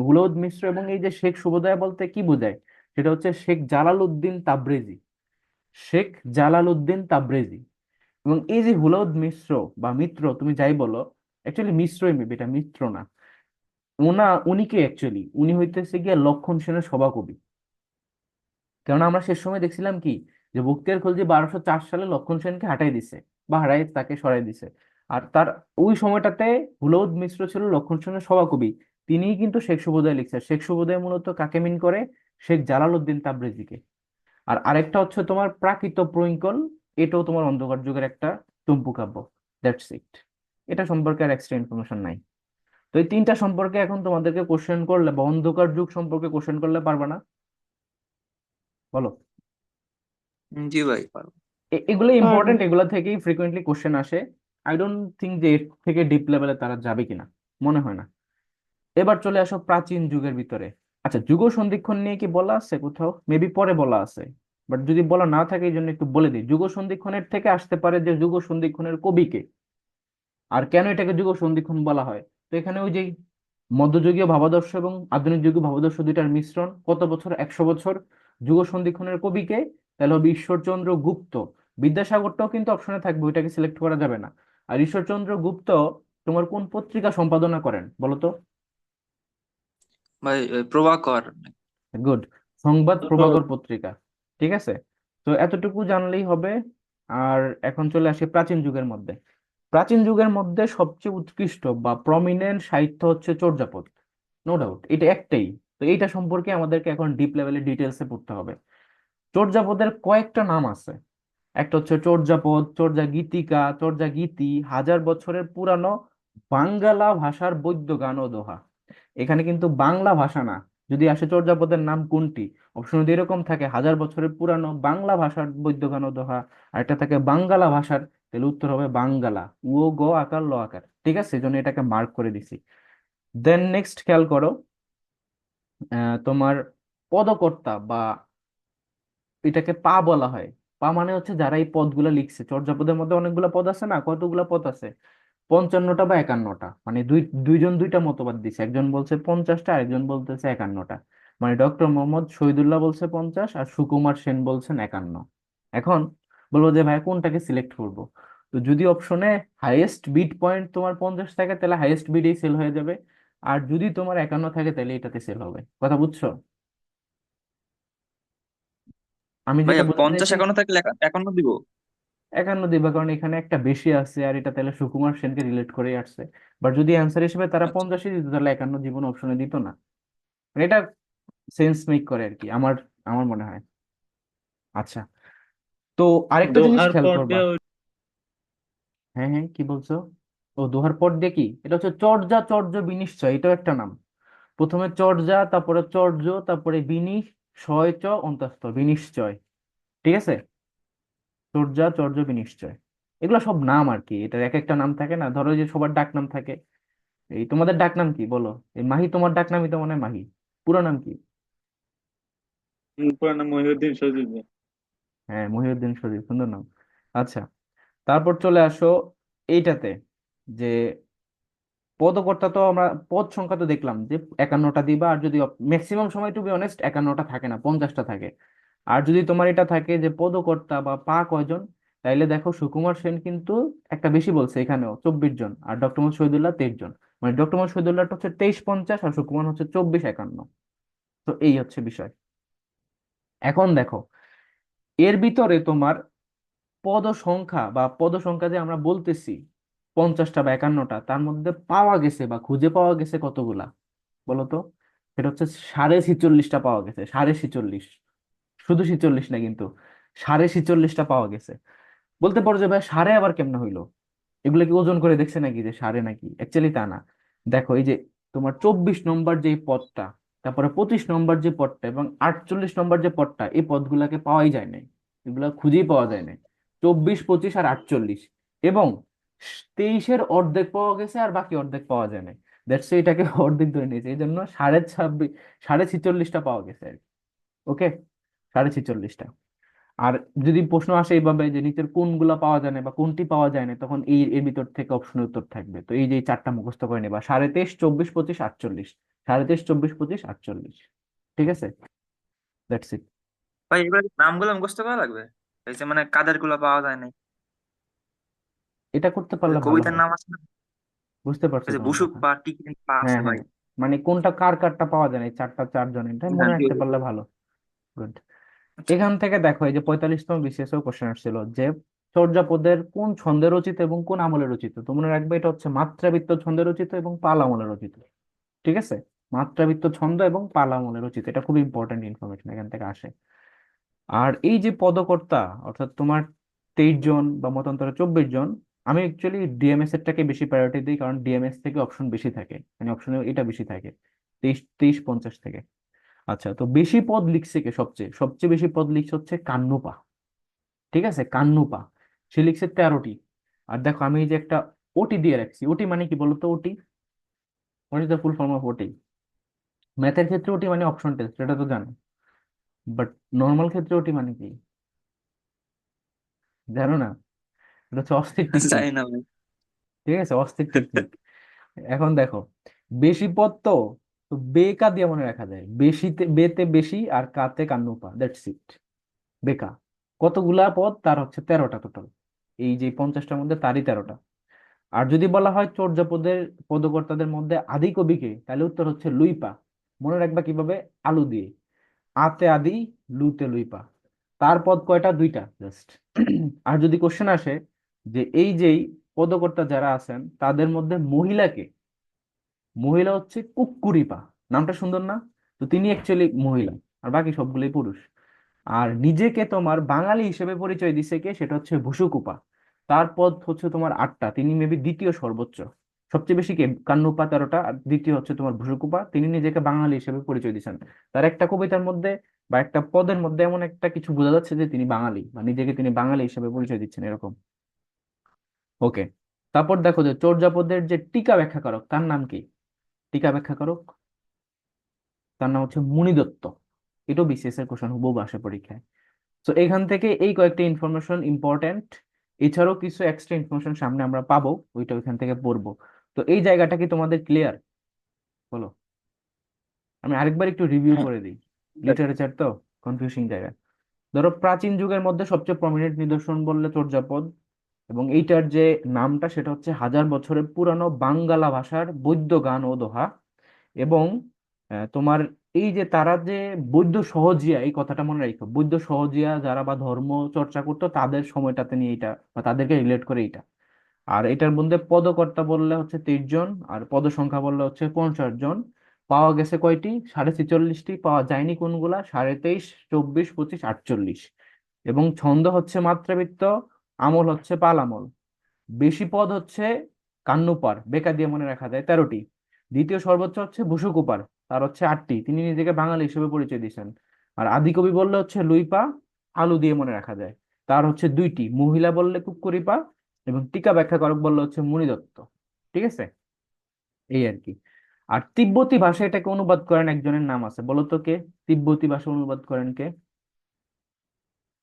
হুলাউদ মিশ্র। এবং এই যে শেখ শুভদয়া বলতে কি বোঝায়, সেটা হচ্ছে শেখ জালালউদ্দিন তাবরেজি। শেখ জালালউদ্দিন তাবরেজি। এবং এই যে হুলাউদ মিশ্র বা মিত্র, তুমি যাই বলো, অ্যাকচুয়ালি মিশ্রই মেবি, এটা মিত্র না। উনি কি অ্যাকচুয়ালি, উনি হইতেছে গিয়ে লক্ষণ সেনের সভাকবি। কেননা আমরা শেষ সময় দেখছিলাম কি, যে বখতিয়ার খলজি 1204 সালে লক্ষণ সেনকে হাঁটাই দিছে, বা হারাই তাকে সরাই দিছে। আর তার ওই সময়টাতে হুলাউদ মিশ্র ছিল লক্ষণ সেনের সভাকবি। তিনিই কিন্তু শেখ শুভোদয় লিখছে। শেখ শুভোদয় মূলত কাকে মিন করে? শেখ জালালউদ্দিন তাবরেজিকে। আর আরেকটা হচ্ছে তোমার প্রাকৃত প্রইঙ্কল। এটাও তোমার অন্ধকার যুগের একটা চম্পু কাব্য। That's it. এটা সম্পর্কে আর এক্সট্রা ইনফরমেশন নাই। তো এই তিনটা সম্পর্কে এখন তোমাদেরকে কোশ্চেন করলে, বা অন্ধকার যুগ সম্পর্কে কোশ্চেন করলে, পারবা না? বলো। জি ভাই পারবো। এগুলো পারবো। ইম্পর্টেন্ট, এগুলো থেকেই ফ্রিকোয়েন্টলি কোশ্চেন আসে। আই ডোন্ট থিঙ্ক যে এর থেকে ডিপ লেভেলে তারা যাবে কিনা, মনে হয় না। এবার চলে আসো প্রাচীন যুগের ভিতরে। আচ্ছা, যুগ সন্ধিক্ষণ নিয়ে কি বলা আছে কোথাও? মেবি পরে বলা আছে, বাট যদি বলা না থাকে এই জন্য একটু বলে দিই। যুগ সন্ধিক্ষণের থেকে আসতে পারে যে যুগ সন্ধিক্ষণের কবিকে, আর কেন এটাকে যুগ সন্ধিক্ষণ বলা হয়। তো এখানে ওই যে মধ্যযুগীয় ভাবাদর্শ এবং আধুনিক যুগীয় ভাবাদর্শ দুইটার মিশ্রণ। কত বছর? 100 বছর। যুগ সন্ধিক্ষণের কবিকে, তাহলে হবে ঈশ্বরচন্দ্র গুপ্ত। বিদ্যাসাগরটাও কিন্তু অপশনে থাকবে, ওইটাকে সিলেক্ট করা যাবে না। আর ঈশ্বরচন্দ্র গুপ্ত তোমার কোন পত্রিকা সম্পাদনা করেন বলো তো? ভাই প্রভাকর। গুড, সংবাদ প্রভাকর পত্রিকা। ঠিক আছে, তো এতটুকু জানলেই হবে। আর এখন চলে আসি প্রাচীন যুগের মধ্যে। প্রাচীন যুগের মধ্যে সবচেয়ে উৎকৃষ্ট বা প্রমিনেন্ট সাহিত্য হচ্ছে চর্যাপদ। নো ডাউট, এটা একটাই। তো এইটা সম্পর্কে আমাদেরকে এখন ডিপ লেভেলে ডিটেলসে পড়তে হবে। চর্যাপদের কয়েকটা নাম আছে। একটা হচ্ছে চর্যাপদ, চর্যা গীতিকা, চর্যা গীতি, 1000 বছরের পুরানো বাঙ্গালা ভাষার বৈদ্য গান ও দোহা। এখানে কিন্তু বাংলা ভাষা না। যদি আসে চর্যাপদের নাম কোনটি, অপশন যদি এরকম থাকে 1000 বছরের পুরানো বাংলা ভাষার বৈদ্য গান ও দোহা, আর একটা থাকে বাঙ্গালা ভাষার, তাহলে উত্তর হবে বাঙ্গালা। ও গ আকার ল আকার। ঠিক আছে, এই জন্য এটাকে মার্ক করে দিছি। দেন নেক্সট খেয়াল করো, তোমার পদকর্তা বা এটাকে পা বলা হয়। পা মানে হচ্ছে যারা এই পদগুলো লিখছে। চর্যাপদের মধ্যে অনেকগুলো পদ আছে না, কতগুলো পদ আছে? 55টা বা 51টা। মানে দুইজন দুইটা মতবাদ দিছে, একজন বলছে 50টা, আরেকজন বলতেছে 51টা। মানে ডক্টর মোহাম্মদ শহীদুল্লাহ বলছে 50 আর সুকুমার সেন বলছেন 51। এখন বলবো যে ভাই কোনটাকে সিলেক্ট করব। তো যদি অপশনে হাইয়েস্ট বিড পয়েন্ট তোমার 50 থাকে, তাহলে হাইয়েস্ট বিডেই সেল হয়ে যাবে। আর যদি তোমার 51 থাকে, তাহলে এটাতে সেল হবে। কথা বুঝছো আমি যেটা ভাইয়া বলতে 50 চাইছি? 51 থাকলে 51 দিব। 51 দিবা, কারণ এখানে একটা বেশি আছে, আর এটা তাহলে সুকুমার সেনকে রিলেট করে আসছে। বাট যদি অ্যান্সার হিসেবে তারা আচ্ছা। 50ই দিত, তাহলে 51 জীবন অপশনে দিত না। মানে এটা সেন্স মেক করে আর কি, আমার আমার মনে হয়। আচ্ছা, তো আরেকটা জিনিস দোহার খেয়াল পর করবা। দিয়ে হ্যাঁ হ্যাঁ, কি বলছো? ও, দোহার পর দিয়ে কি? এটা হচ্ছে চর্যা চর্য বিনিশ্চয়, এটাও একটা নাম। প্রথমে চর্যা, তারপরে চর্য, তারপরে বিনিশয় চ অন্তস্থ বিনিশ্চয়। ঠিক আছে, চর্যা চর্য বিনিশ্চয়, এগুলো সব নাম আর কি। এটার এক একটা নাম থাকে না, ধরো যে সবার ডাক নাম থাকে। এই তোমাদের ডাক নাম কি বলো? এই মাহি তোমার ডাক নামই তো মনে হয় মাহি। পুরো নাম কি? পুরানো মহিউদ্দিন সজিব। হ্যাঁ, মহিউদ্দিন সজিব, সুন্দর নাম। আচ্ছা, তারপর চলে আসো এইটাতে। যে পদকর্তা তো আমরা পদ সংখ্যা তো দেখলাম যে 51টা দিবা, আর যদি ম্যাক্সিমাম সময় টু বি অনেস্ট 51টা থাকে না, 50টা থাকে। আর যদি তোমার এটা থাকে যে পদকর্তা বা পা কয়জন, তাইলে দেখো সুকুমার সেন কিন্তু একটা বেশি বলছে, এখানেও 24 জন, আর ডক্টর মোহাম্মদ শহীদুল্লাহ 23 জন। মানে ডক্টর মোহাম্মদ শহীদুল্লাহ হচ্ছে 2350, আর সুকুমার হচ্ছে 2451। তো এই হচ্ছে বিষয়। এখন দেখো এর ভিতরে তোমার পদ সংখ্যা বা পদ সংখ্যা যে আমরা বলতেছি 50টা বা 51টা, তার মধ্যে পাওয়া গেছে বা খুঁজে পাওয়া গেছে কতগুলা বলতো? এটা হচ্ছে 46.5টা পাওয়া গেছে, 46.5। শুধু 46 না কিন্তু, 46.5টা পাওয়া গেছে। বলতে পারো যে ভাই সাড়ে আবার কেমনে হইলো, এগুলো কি ওজন করে দেখছে নাকি যে সাড়ে নাকি? অ্যাকচুয়ালি তা না। দেখো এই যে তোমার 24 নম্বর যে পদটা, তারপরে 25 নম্বর যে পদটা এবং 48 নম্বর যে পদটা, এই পদগুলাকে পাওয়াই যায় নাই, এগুলা খুঁজেই পাওয়া যায় নাই। 24, 25 আর 48, এবং 23-এর অর্ধেক পাওয়া গেছে আর বাকি অর্ধেক পাওয়া যায় নাই। দ্যাটস এটাকে অর্ধেক ধরে নিয়েছে, এই জন্য 26.5, 46.5টা পাওয়া গেছে আর কি। ওকে, 46.5টা। আর যদি প্রশ্ন আসে এইভাবে যে নিচের কোনগুলা পাওয়া যায় না বা কোনটি পাওয়া যায় না, তখন এই এর ভিতর থেকে অপশনের উত্তর থাকবে। তো এই যে এই চারটা মুখস্থ করে নেবা: 23.5, 24, 25, 48। 23.5, 24, 25, 48। ঠিক আছে, দ্যাটস ইট। ভাই এগুলো নামগুলো মুখস্থ করা লাগবে? এই যে মানে কাদের গুলো পাওয়া যায় নাই, এটা করতে ওই যে পারলে ভালো কবিতার হয়। নাম আছে না, বুঝতে পারছি ওই যে তোমার বুসুক কথা। বা টিকি পা হ্যাঁ আছে ভাই। হ্যাঁ, মানে কোনটা কার কারটা পাওয়া যায় না, এই চারটা চারজন, এটা হ্যাঁ মনে রাখতে পারলে ভালো। গুড। আচ্ছা। এখান থেকে দেখো এই যে 45তম বিসিএস কোশ্চেন আসছিল যে চর্যাপদের কোন ছন্দে রচিত এবং কোন আমলে রচিত। তো মনে রাখবে এটা হচ্ছে মাত্রাবৃত্ত ছন্দে রচিত এবং পাল আমলে রচিত। ঠিক আছে, মাত্রাবৃত্ত ছন্দ এবং পাল আমলে রচিত, এটা খুব ইম্পর্টেন্ট ইনফরমেশন এখান থেকে আসে। আর এই যে পদকর্তা, অর্থাৎ তোমার 23 জন বা মতান্তরে 24 জন, আমি অ্যাকচুয়ালি ডিএমএস এরটাকে বেশি প্রায়োরিটি দিই, কারণ ডিএমএস থেকে অপশন বেশি থাকে, মানে অপশনে এটা বেশি থাকে, 23, 23, 50 থেকে। আচ্ছা, তো বেশি পদ লিখছে কে? সবচেয়ে সবচেয়ে বেশি পদ লিখছে হচ্ছে কান্নুপা। ঠিক আছে, কান্নুপা, সে লিখছে 13টি। আর দেখো আমি এই যে একটা ওটি দিয়ে রাখছি, ওটি মানে কি বলতো? ওটি, what is the full form of ওটি? ম্যাথের ক্ষেত্রে ওটি মানে অপশন টেস্ট, এটা তো জানো, বাট নর্মাল ক্ষেত্রে ওটি মানে কি জানো না? এটা হচ্ছে অস্থির টেকনিক। জানি না ভাই। ঠিক আছে, অস্থির টেকনিক। এখন দেখো বেশি পদ তো, তো বেকা দিয়ে মনে রাখা যায়, বেশিতে বেতে বেশি আর কাতে কান্নুপা, দ্যাটস ইট। বেকা কতগুলা পদ? তার হচ্ছে 13টা টোটাল। এই যে 50টার মধ্যে তারই 13টা। আর যদি বলা হয় চর্যাপদের পদকর্তাদের মধ্যে আদি কবিকে, তাহলে উত্তর হচ্ছে লুইপা। মনে রাখবা কিভাবে? আলু দিয়ে, আতে আদি, লুতে লুইপা। তার পদ কয়টা? 2টা জাস্ট। আর যদি কোশ্চেন আসে যে এই যেই পদকর্তা যারা আছেন তাদের মধ্যে মহিলাকে, মহিলা হচ্ছে কুক্কুরিপা। নামটা সুন্দর না? তো তিনি অ্যাকচুয়ালি মহিলা, আর বাকি সবগুলোই পুরুষ। আর নিজেকে তোমার বাঙালি হিসেবে পরিচয় দিছে কে? সেটা হচ্ছে ভুসুকুপা। তার পদ হচ্ছে তোমার 8টা, তিনি মেবি দ্বিতীয় সর্বোচ্চ। সবচেয়ে বেশি কে? কান্নুপা 13টা, আর দ্বিতীয় হচ্ছে তোমার ভুসুকুপা, তিনি নিজেকে বাঙালি হিসেবে পরিচয় দিয়েছেন। তার একটা কবিতার মধ্যে বা একটা পদের মধ্যে এমন একটা কিছু বোঝা যাচ্ছে যে তিনি বাঙালি, বা নিজেকে তিনি বাঙালি হিসেবে পরিচয় দিচ্ছেন এরকম। ওকে, তারপর দেখো যে চর্যাপদের যে টিকা ব্যাখ্যাকারক, তার নাম কি? টিকা ব্যাখ্যাকারক, তার নাম হচ্ছে মুনিদত্ত। এটাও বিসিএস এর কোশ্চেন হুবহু আসে পরীক্ষায়। তো এখান থেকে এই কয়েকটা ইনফরমেশন ইম্পর্ট্যান্ট। এছাড়াও কিছু এক্সট্রা ইনফরমেশন সামনে আমরা পাবো, ওইটা ওইখান থেকে পড়বো। তো এই জায়গাটা কি তোমাদের ক্লিয়ার? বলো। আমি আরেকবার একটু রিভিউ হ্যাঁ করে দিই, লিটারেচার তো কনফিউজিং জায়গা। ধরো প্রাচীন যুগের মধ্যে সবচেয়ে প্রমিনেন্ট নিদর্শন বললে চর্যাপদ, এবং এইটার যে নামটা সেটা হচ্ছে 1000 বছরের পুরানো বাঙ্গালা ভাষার বৈদ্য গান ও দোহা। এবং তোমার এই যে তারা যে বৈদ্য সহজিয়া, এই কথাটা মনে রাখো, বৈদ্য সহজিয়া যারা বা ধর্ম চর্চা করতো তাদের সময়টাতে নিয়ে এটা, বা তাদেরকে রিলেট করে এটা। আর এটার মধ্যে পদকর্তা বললে হচ্ছে 23 জন, আর পদ সংখ্যা বললে হচ্ছে 50 জন। পাওয়া গেছে কয়টি? 46.5টি। পাওয়া যায়নি কোনগুলা? 23.5, 24, 25, 48। এবং ছন্দ হচ্ছে মাত্রাবৃত্ত, আমল হচ্ছে পাল আমল। বেশি পদ হচ্ছে কান্নুপার, বেকা দিয়ে মনে রাখা যায় 13টি। দ্বিতীয় সর্বোচ্চ হচ্ছে বসুকুপার, তার হচ্ছে 8টি, তিনি নিজেকে বাঙালি হিসেবে পরিচয় দিয়েছেন। আর আদিকবি বললে হচ্ছে লুইপা, আলু দিয়ে মনে রাখা যায়, তার হচ্ছে 2টি। মহিলা বললে কুক্কুরিপা, এবং টিকা ব্যাখ্যাকারক বললে হচ্ছে মুনিদত্ত। ঠিক আছে, এই আর কি। আর তিব্বতী ভাষা এটাকে অনুবাদ করেন একজনের নাম আছে, বলো তো কে? তিব্বতী ভাষা অনুবাদ করেন কে?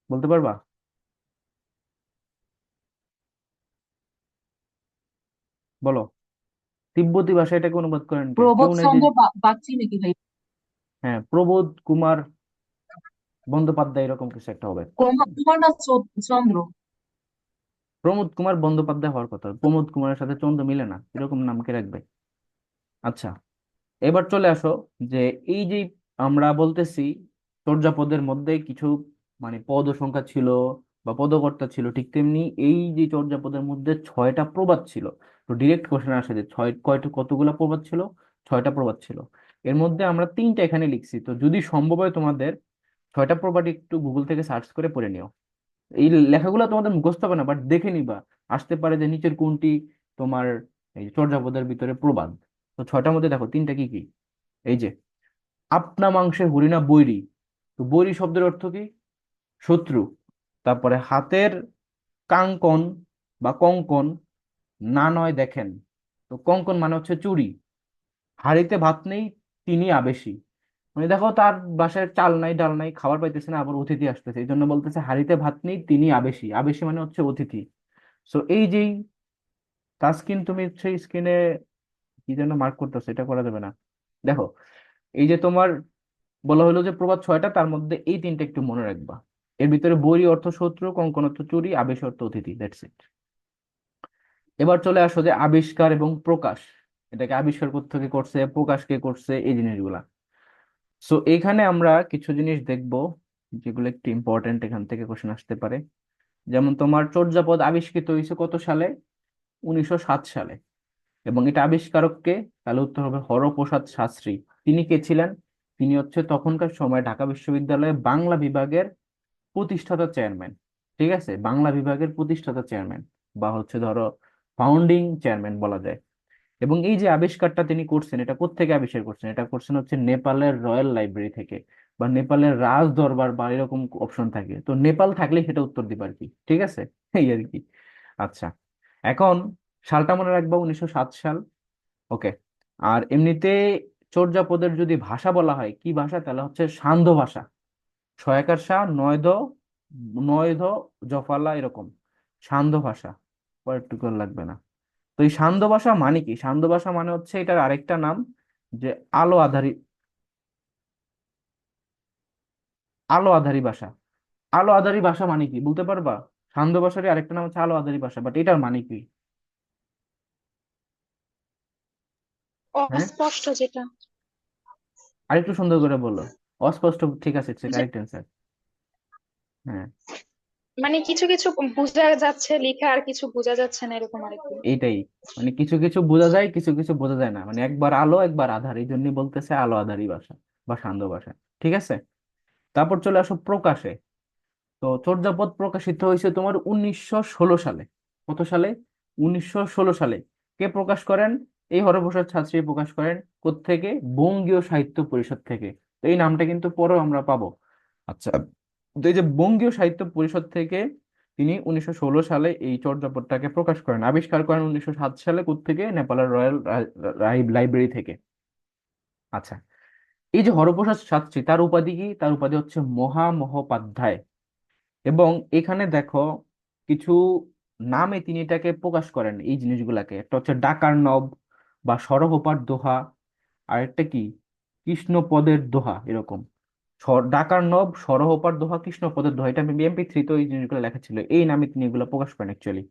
বলতে পারবা? বলো, তিব্বতী ভাষা এটাকে অনুবাদ করেন কে? কেউ প্রবোধ নাই যে। চন্দ্র বাগচি নাকি ভাই? হ্যাঁ, প্রবোধ কুমার বন্দ্যোপাধ্যায় এরকম কিছু একটা হবে। কুমার না চন্দ্র? প্রমোদ কুমার বন্দ্যোপাধ্যায় হওয়ার কথা, প্রমোদ কুমারের সাথে চন্দ্র মিলে না, এরকম নাম কে রাখবে? আচ্ছা, এবার চলে আসো যে এই যে আমরা বলতেছি চর্যাপদের মধ্যে কিছু মানে পদ ও সংখ্যা ছিল বা পদকর্তা ছিল, ঠিক তেমনি এই যে চর্যাপদের মধ্যে 6টা প্রবাদ ছিল। তো ডিরেক্ট কোশ্চেন আসে যে কয়টা কতগুলা প্রবাদ ছিল? 6টা প্রবাদ ছিল। এর মধ্যে আমরা 3টা এখানে লিখছি, তো যদি সম্ভব হয় তোমাদের 6টা প্রবাদ একটু গুগল থেকে সার্চ করে পড়ে নিও। এই লেখাগুলো তোমাদের মুখস্থ হবে না, বাট দেখে নিবা, আসতে পারে যে নিচের কোনটি তোমার এই চর্যাপদের ভিতরে প্রবাদ। তো 6টার মধ্যে দেখো 3টা কি কি। এই যে আপনা মাংসে হরিণা বৈরী, তো বৈরী শব্দের অর্থ কি? শত্রু। তারপরে হাতের কাঙ্কন বা কঙ্কন না নয় দেখেন, তো কঙ্কন মানে হচ্ছে চুড়ি। হাঁড়িতে ভাত নেই তিনি আবেশী, মানে দেখো তার বাসায় চাল নাই ডাল নাই, খাবার পাইতেছে না, আবার অতিথি আসতেছে, এই জন্য বলতেছে হাঁড়িতে ভাত নেই তিনি আবেশী। আবেশী মানে হচ্ছে অতিথি। সো এই যেই তাস্কিন, তুমি হচ্ছে স্ক্রিনে কি যেন মার্ক করতেছো, এটা করা যাবে না। দেখো, এই যে তোমার বলা হলো যে প্রবাদ 6টা, তার মধ্যে এই 3টা একটু মনে রাখবা। এর ভিতরে বৈরী অর্থ শত্রু, কঙ্কন অর্থ চুরি, আবেশ অর্থ অতিথি, দ্যাটস ইট। এবার চলে আসো যে আবিষ্কার এবং প্রকাশ, এটাকে আবিষ্কার কোত্থেকে করছে, প্রকাশ কে করছে, এই জিনিসগুলা। সো এইখানে আমরা কিছু জিনিস দেখব যেগুলো একটু ইম্পর্টেন্ট, এখান থেকে কোশ্চেন আসতে পারে। যেমন তোমার চর্যাপদ আবিষ্কৃত হয়েছে কত সালে? 1907 সালে। এবং এটা আবিষ্কারক কে? তাহলে উত্তর হবে হরপ্রসাদ শাস্ত্রী। তিনি কে ছিলেন? তিনি হচ্ছে তখনকার সময় ঢাকা বিশ্ববিদ্যালয়ে বাংলা বিভাগের প্রতিষ্ঠাতা চেয়ারম্যান। ঠিক আছে, বাংলা বিভাগের প্রতিষ্ঠাতা চেয়ারম্যান, বা হচ্ছে ধরো ফাউন্ডিং চেয়ারম্যান বলা যায়। এবং এই যে আবিষ্কারটা তিনি করছেন, এটা কোত্থেকে আবিষ্কার করছেন? এটা করছেন হচ্ছে নেপালের রয়্যাল লাইব্রেরি থেকে, বা নেপালের রাজ দরবার, বা এরকম অপশন থাকে, তো নেপাল থাকলে সেটা উত্তর দিবা আর কি। ঠিক আছে, এই আর কি। আচ্ছা, এখন সালটা মনে রাখবা, 1907 সাল। ওকে। আর এমনিতে চর্যাপদের যদি ভাষা বলা হয় কি ভাষা, তাহলে হচ্ছে সান্ধ্য ভাষা। ছয়াকার সা, নয় দ, নয় ধ, জফালা, এরকম সান্ধ্য ভাষা। পার্টিকুলার লাগবে না। তো এই সান্ধ্য ভাষা মানে কি? সান্ধ্য ভাষা মানে হচ্ছে এটার আরেকটা নাম, যে আলো আধারী, আলো আধারী ভাষা। আলো আধারী ভাষা মানে কি বলতে পারবা? সান্ধ্য ভাষারই আরেকটা নাম হচ্ছে আলো আধারী ভাষা, বাট এটার মানে কি? হ্যাঁ, অস্পষ্ট যেটা। আরেকটু সুন্দর করে বলো। অস্পষ্ট, ঠিক আছে, যে কারেক্ট অ্যান্সার। হ্যাঁ, মানে কিছু কিছু বোঝা যাচ্ছে লেখা আর কিছু বোঝা যাচ্ছে না, এরকম আরেকটু। এইটাই। মানে কিছু কিছু বোঝা যায়, কিছু কিছু বোঝা যায় না, মানে একবার আলো একবার আধার, এই জন্যই বলতেছে আলো আধারী ভাষা বা সান্ধ্য ভাষা। ঠিক আছে, তারপর চলে আসো প্রকাশে। তো চর্যাপদ প্রকাশিত হয়েছে তোমার 1916 সালে। কত সালে? 1916 সালে। কে প্রকাশ করেন? এই হরপ্রসাদ শাস্ত্রী প্রকাশ করেন। কোত্থেকে? বঙ্গীয় সাহিত্য পরিষদ থেকে। তো এই নামটা কিন্তু পরেও আমরা পাবো। আচ্ছা, তো এই যে বঙ্গীয় সাহিত্য পরিষদ থেকে তিনি 1916 সালে এই চর্যাপদটাকে প্রকাশ করেন। আবিষ্কার করেন 1907 সালে। কোত্থেকে? নেপালের রয়্যাল লাইব্রেরি থেকে। আচ্ছা, এই যে হরপ্রসাদ শাস্ত্রী, তার উপাধি কি? তার উপাধি হচ্ছে মহামহোপাধ্যায়। এবং এখানে দেখো কিছু নামে তিনি এটাকে প্রকাশ করেন, এই জিনিসগুলাকে। একটা হচ্ছে ডাকার নব বা সরহপার দোহা, আর একটা কি কৃষ্ণপদের দোহা, এরকম। ডাকার নব, সরহপার দোহা, কৃষ্ণপদের দোহা, এটা আমি বিএমপি 3 তো এই জিনিসগুলো লেখা ছিল, এই নামে তিনি এগুলো প্রকাশ করেন অ্যাকচুয়ালি।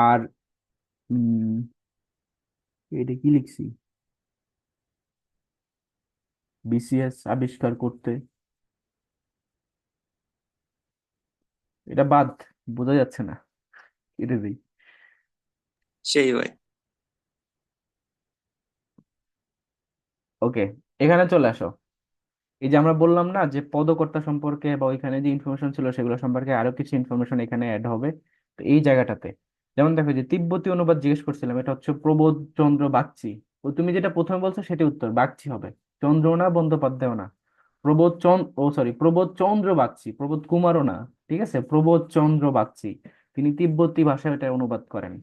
আর উম এটা কি লিখছি, বিসিএস আবিষ্কার করতে, এটা বাদ, বোঝা যাচ্ছে না, এটা দিই। সেই ভাই। ওকে, এখানে চলে আসো। এই যে আমরা বললাম না যে পদকর্তা সম্পর্কে বা ওইখানে যে ইনফরমেশন ছিল সেগুলো সম্পর্কে আরো কিছু ইনফরমেশন এখানে অ্যাড হবে। তো এই জায়গাটাতে যেমন দেখো, যে তিব্বতী অনুবাদ জিজ্ঞেস করছিলাম, এটা হচ্ছে প্রবোধ চন্দ্র বাগচি। ও তুমি যেটা প্রথমে বলছো সেটা উত্তর, বাগচি হবে। চন্দ্র না, বন্দ্যোপাধ্যায় না। প্রবোধ চন্দ্র, ও সরি, প্রবোধ চন্দ্র বাগচি, প্রবোধ কুমারও না। ঠিক আছে, প্রবোধ চন্দ্র বাগচি। তিনি তিব্বতী ভাষায় এটা অনুবাদ করেন।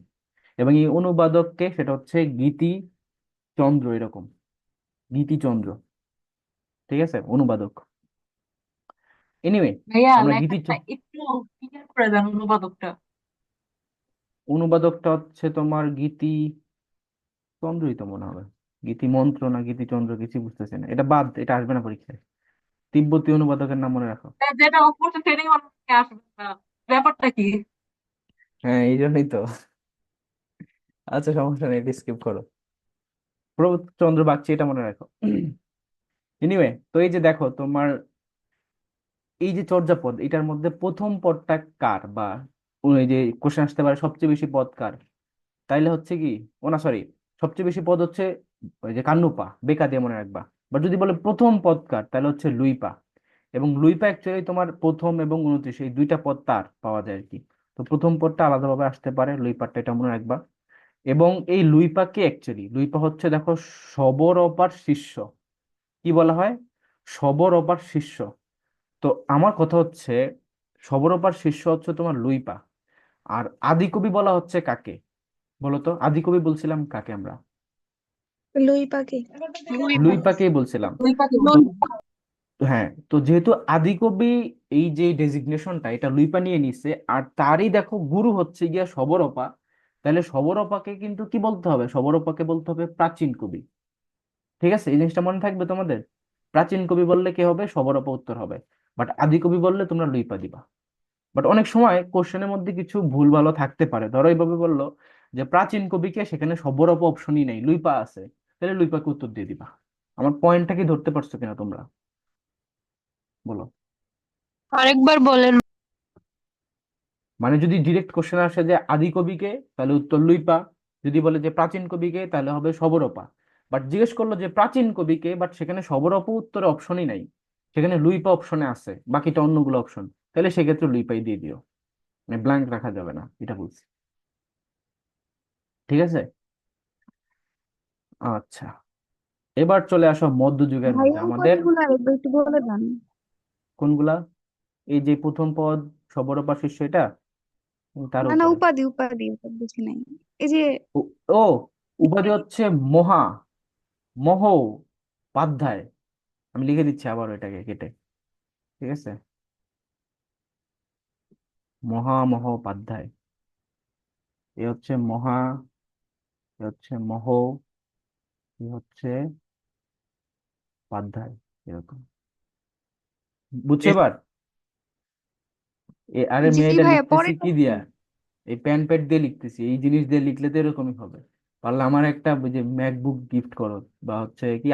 এবং এই অনুবাদককে, সেটা হচ্ছে গীতি চন্দ্র, এরকম গীতি চন্দ্র। ঠিক আছে, অনুবাদক। এনিওয়ে, ভাইয়া আমরা গীতি লেখাটা একটু ক্লিয়ার করে দেন অনুবাদকটা। অনুবাদকটা হচ্ছে তোমার গীতি চন্দ্রই তো মনে হবে। গীতি মন্ত্র না গীতি চন্দ্র কিছু বুঝতেছি না, এটা বাদ, এটা আসবে না পরীক্ষায়। তিব্বতী অনুবাদকের নাম মনে রাখো। যেটা অপরটা ট্রেনিং আসবে না, ব্যাপারটা কি? হ্যাঁ, এই জন্যই তো। আচ্ছা, সমস্যা নেই, স্কিপ করো। প্রবোধচন্দ্র বাগচি, এটা মনে রাখো। এনিওয়ে, তো এই যে দেখো তোমার এই যে চর্যাপদ, এটার মধ্যে প্রথম পদটা কার, বা ওই যে কোশ্চেন আসতে পারে সবচেয়ে বেশি পদ কার, তাইলে হচ্ছে কি, ও না সরি, সবচেয়ে বেশি পদ হচ্ছে ওই যে কান্নুপা, বেকা দিয়ে মনে রাখবা। বা যদি বলে প্রথম পদ কার, তাহলে হচ্ছে লুইপা। এবং লুইপা অ্যাকচুয়ালি তোমার প্রথম এবং 29 এই দুইটা পদ তার পাওয়া যায় আর কি। তো প্রথম পদটা আলাদাভাবে আসতে পারে, লুইপারটা, এটা মনে রাখবা। এবং এই লুইপাকে অ্যাকচুয়ালি, লুইপা হচ্ছে দেখো শবর অপার শিষ্য। কি বলা হয়? শবর অপার শিষ্য। তো আমার কথা হচ্ছে শবর অপার শিষ্য হচ্ছে তোমার লুইপা। আর আদিকবি বলা হচ্ছে কাকে বলতো? আদিকবি বলছিলাম কাকে আমরা? লুই পাখি। লুইপাকেই বলছিলাম। দুই পাখি তো বলবো। হ্যাঁ, তো যেহেতু আদিকবি এই যে ডেজিগনেশনটা এটা লুইপা নিয়ে নিছে, আর তারই দেখো গুরু হচ্ছে গিয়া শবরপা, তাহলে শবরপাকে কিন্তু কি বলতে হবে? শবরপাকে বলতে হবে প্রাচীন কবি। ঠিক আছে, এই জিনিসটা মনে থাকবে তোমাদের। প্রাচীন কবি বললে কি হবে? শবরপা উত্তর হবে। বাট আদিকবি বললে তোমরা লুইপা দিবা। বাট অনেক সময় কোশ্চেনের মধ্যে কিছু ভুল ভালো থাকতে পারে, ধরো এইভাবে বললো যে প্রাচীন কবিকে, সেখানে শবরপা অপশনই নেই, লুইপা আছে, তাহলে লুইপাকে উত্তর দিয়ে দিবা। আমার পয়েন্টটা কি ধরতে পারছো কিনা তোমরা, বলো? আরেকবার বলেন। মানে যদি ডিরেক্ট কোশ্চেন আসে যে আদি কবিকে, তাহলে উত্তর লুইপা। যদি বলে যে প্রাচীন কবিকে, তাহলে হবে শবরপা। বাট জিজ্ঞেস করলো যে প্রাচীন কবিকে, বাট সেখানে শবরপা উত্তরে অপশনই নাই, সেখানে লুইপা অপশনে আছে, বাকিটা অন্যগুলো অপশন, তাহলে সেক্ষেত্রে লুইপাই দিয়ে দিও। মানে ব্ল্যাঙ্ক রাখা যাবে না, এটা বলছি। ঠিক আছে। আচ্ছা, এবার চলে আসো মধ্যযুগের মধ্যে ভাইয়া আমাদের। উপাধিগুলো আরেকবার একটু বলে দেন। কোনগুলা? এই যে প্রথম পদ শবরপা শিষ্য, এটা তার না না, উপরে। উপাধি উপাধি ওটা বুঝি নাই। এই যে ও ও, উপাধি হচ্ছে মহা মহোপাধ্যায়। আমি লিখে দিচ্ছি আবার ওইটাকে কেটে। ঠিক আছে, মহোপাধ্যায়। এ হচ্ছে মহা, এ হচ্ছে মহ, এ হচ্ছে পাধ্যায়, এরকম। বুঝছো এবার? আরে জি মেয়েটা ভাইয়া, লিখতেছি পরেরটা কি কি? দিয়া? এই প্যান প্যাড দিয়ে লিখতেছি, এই জিনিস দিয়ে লিখলে তো এরকমই হবে। পারলে আমার একটা ওই যে ম্যাকবুক গিফট করো, বা হচ্ছে কি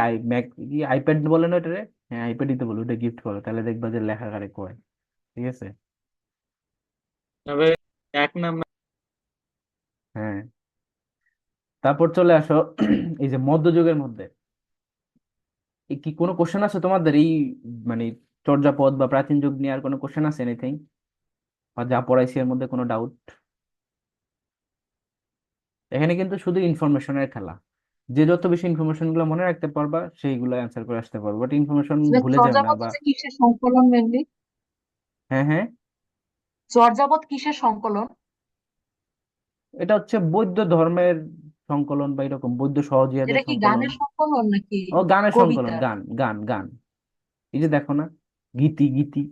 কি আইপ্যাড বলে না ওটা রে? হ্যাঁ, আইপ্যাডই তো বলো, ওটা গিফট করো, তাহলে দেখবা যে লেখা কারে কয়। ঠিক আছে। তবে এক নাম্বার হ্যাঁ, তারপর চলে আসো এই যে মধ্যযুগের মধ্যে কি কোনো কোশ্চেন আছে তোমাদের এই মানে চর্যাপদ বা প্রাচীন যুগ নিয়ে? আর কোনো কোশ্চেন আছে এনিথিং, বা যা পড়াইছি এর মধ্যে কোনো ডাউট? এখানে কিন্তু শুধু ইনফরমেশনের খেলা। যে যত বেশি ইনফরমেশন গুলো মনে রাখতে পারবা, সেইগুলো অ্যান্সার করে আসতে পারবা, বাট ইনফরমেশন ভুলে যাও না চর্যাপদ বা। হচ্ছে কিসের সংকলন মেনলি? হ্যাঁ হ্যাঁ, চর্যাপদ কিসের সংকলন? এটা হচ্ছে বৌদ্ধ ধর্মের সংকলন, বা এরকম বৌদ্ধ সহজিয়াদের এটা কি সংকলন। গানের সংকলন নাকি ও, গানের সংকলন, কবিতা? গান গান গান। এই যে দেখো না, গীতি গীতি,